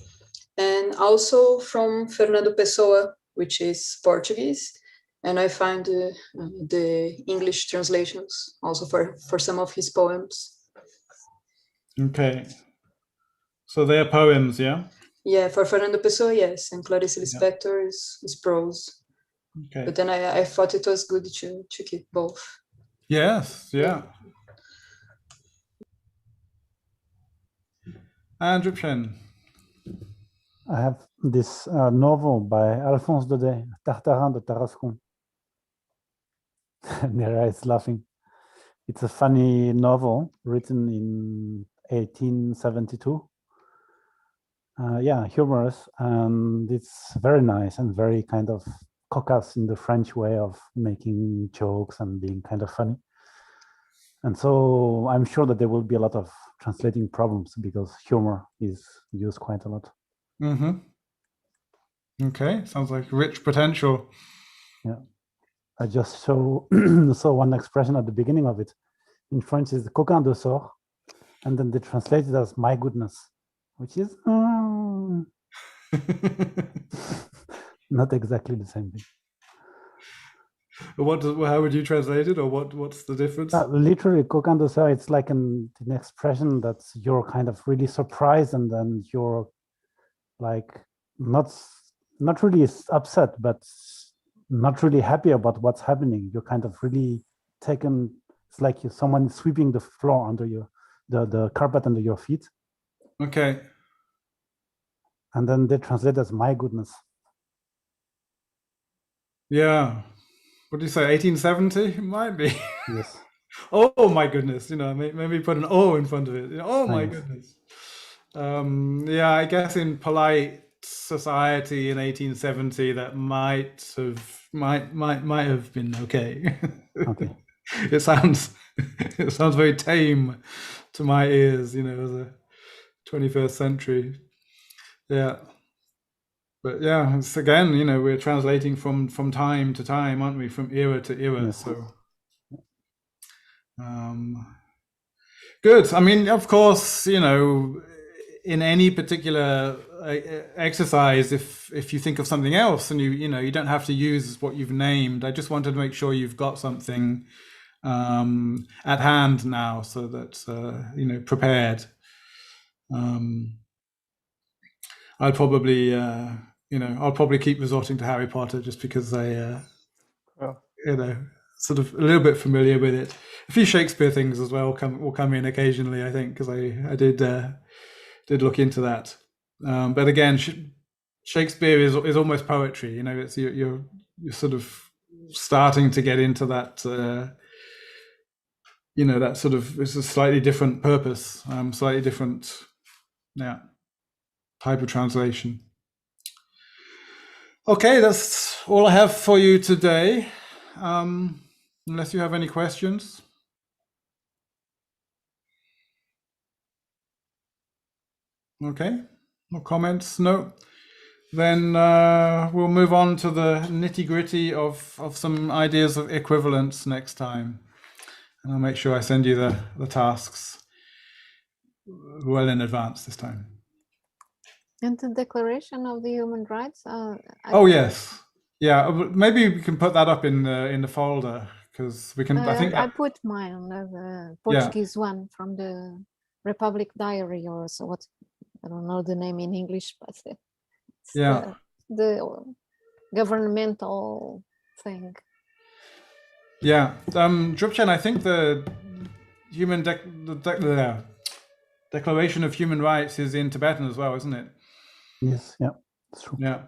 And also from Fernando Pessoa, which is Portuguese, and I find the English translations also for some of his poems. Okay. So they are poems, yeah? Yeah, for Fernando Pessoa, yes, and Clarice Lispector is prose. Okay. But then I thought it was good to keep both. Yes, yeah. Andrew Chen. I have this novel by Alphonse Daudet, Tartarin de Tarascon. Nera is laughing. It's a funny novel written in 1872. Humorous, and it's very nice and very kind of cocasse in the French way of making jokes and being kind of funny. And so I'm sure that there will be a lot of translating problems because humor is used quite a lot. Mm-hmm. Okay, sounds like rich potential. Yeah, I just saw one expression at the beginning of it. In French is coquin de sort, and then they translate it as my goodness, which is not exactly the same thing. How would you translate it, or what's the difference? Literally, coquin de sort, it's like an expression that you're kind of really surprised, and then you're like not really upset, but not really happy about what's happening. You're kind of really taken. It's like someone sweeping the floor under the carpet under your feet. Okay. And then they translate as my goodness. Yeah. What do you say, 1870? It might be. Yes. Oh my goodness, maybe put an O in front of it. Oh my goodness. Yeah, I guess in polite society in 1870 that might have been okay. Okay. It sounds very tame to my ears, you know, as a 21st century. Yeah. But yeah, it's again, you know, we're translating from time to time, aren't we? From era to era. Yes. So good. I mean, of course, you know, in any particular exercise, if you think of something else and you know, you don't have to use what you've named. I just wanted to make sure you've got something at hand now, so that you know, prepared. I'll probably you know, I'll probably keep resorting to Harry Potter just because I you know, sort of a little bit familiar with it. A few Shakespeare things as well will come in occasionally, I think, because I did look into that. But again, Shakespeare is almost poetry. You know, it's you're sort of starting to get into that. You know, that sort of, it's a slightly different purpose, slightly different, yeah, type of translation. Okay, that's all I have for you today. Unless you have any questions. Okay, no comments, no. Then we'll move on to the nitty-gritty of some ideas of equivalence next time. And I'll make sure I send you the tasks well in advance this time. And the Declaration of the Human Rights. Oh yes, yeah. Maybe we can put that up in the folder, because we can. I think I put mine, the Portuguese one from the Republic Diary, or so. What, I don't know the name in English, but it's the governmental thing. Yeah, Drupchen, I think the Declaration of Human Rights is in Tibetan as well, isn't it? Yes, yeah, that's true. Yeah,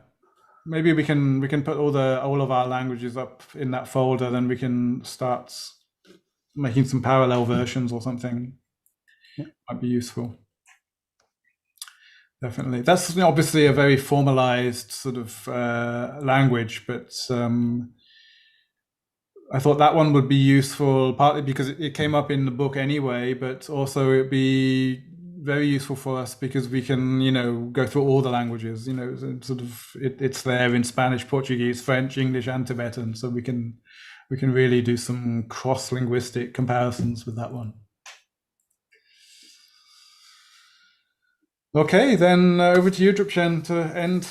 maybe we can put all of our languages up in that folder. Then we can start making some parallel versions or something. Yeah. Might be useful. Definitely, that's obviously a very formalized sort of language, but I thought that one would be useful, partly because it came up in the book anyway, but also it'd be very useful for us because we can, you know, go through all the languages, you know, sort of it's there in Spanish, Portuguese, French, English, and Tibetan, so we can really do some cross-linguistic comparisons with that one. Okay, then over to you, Drupchen, to end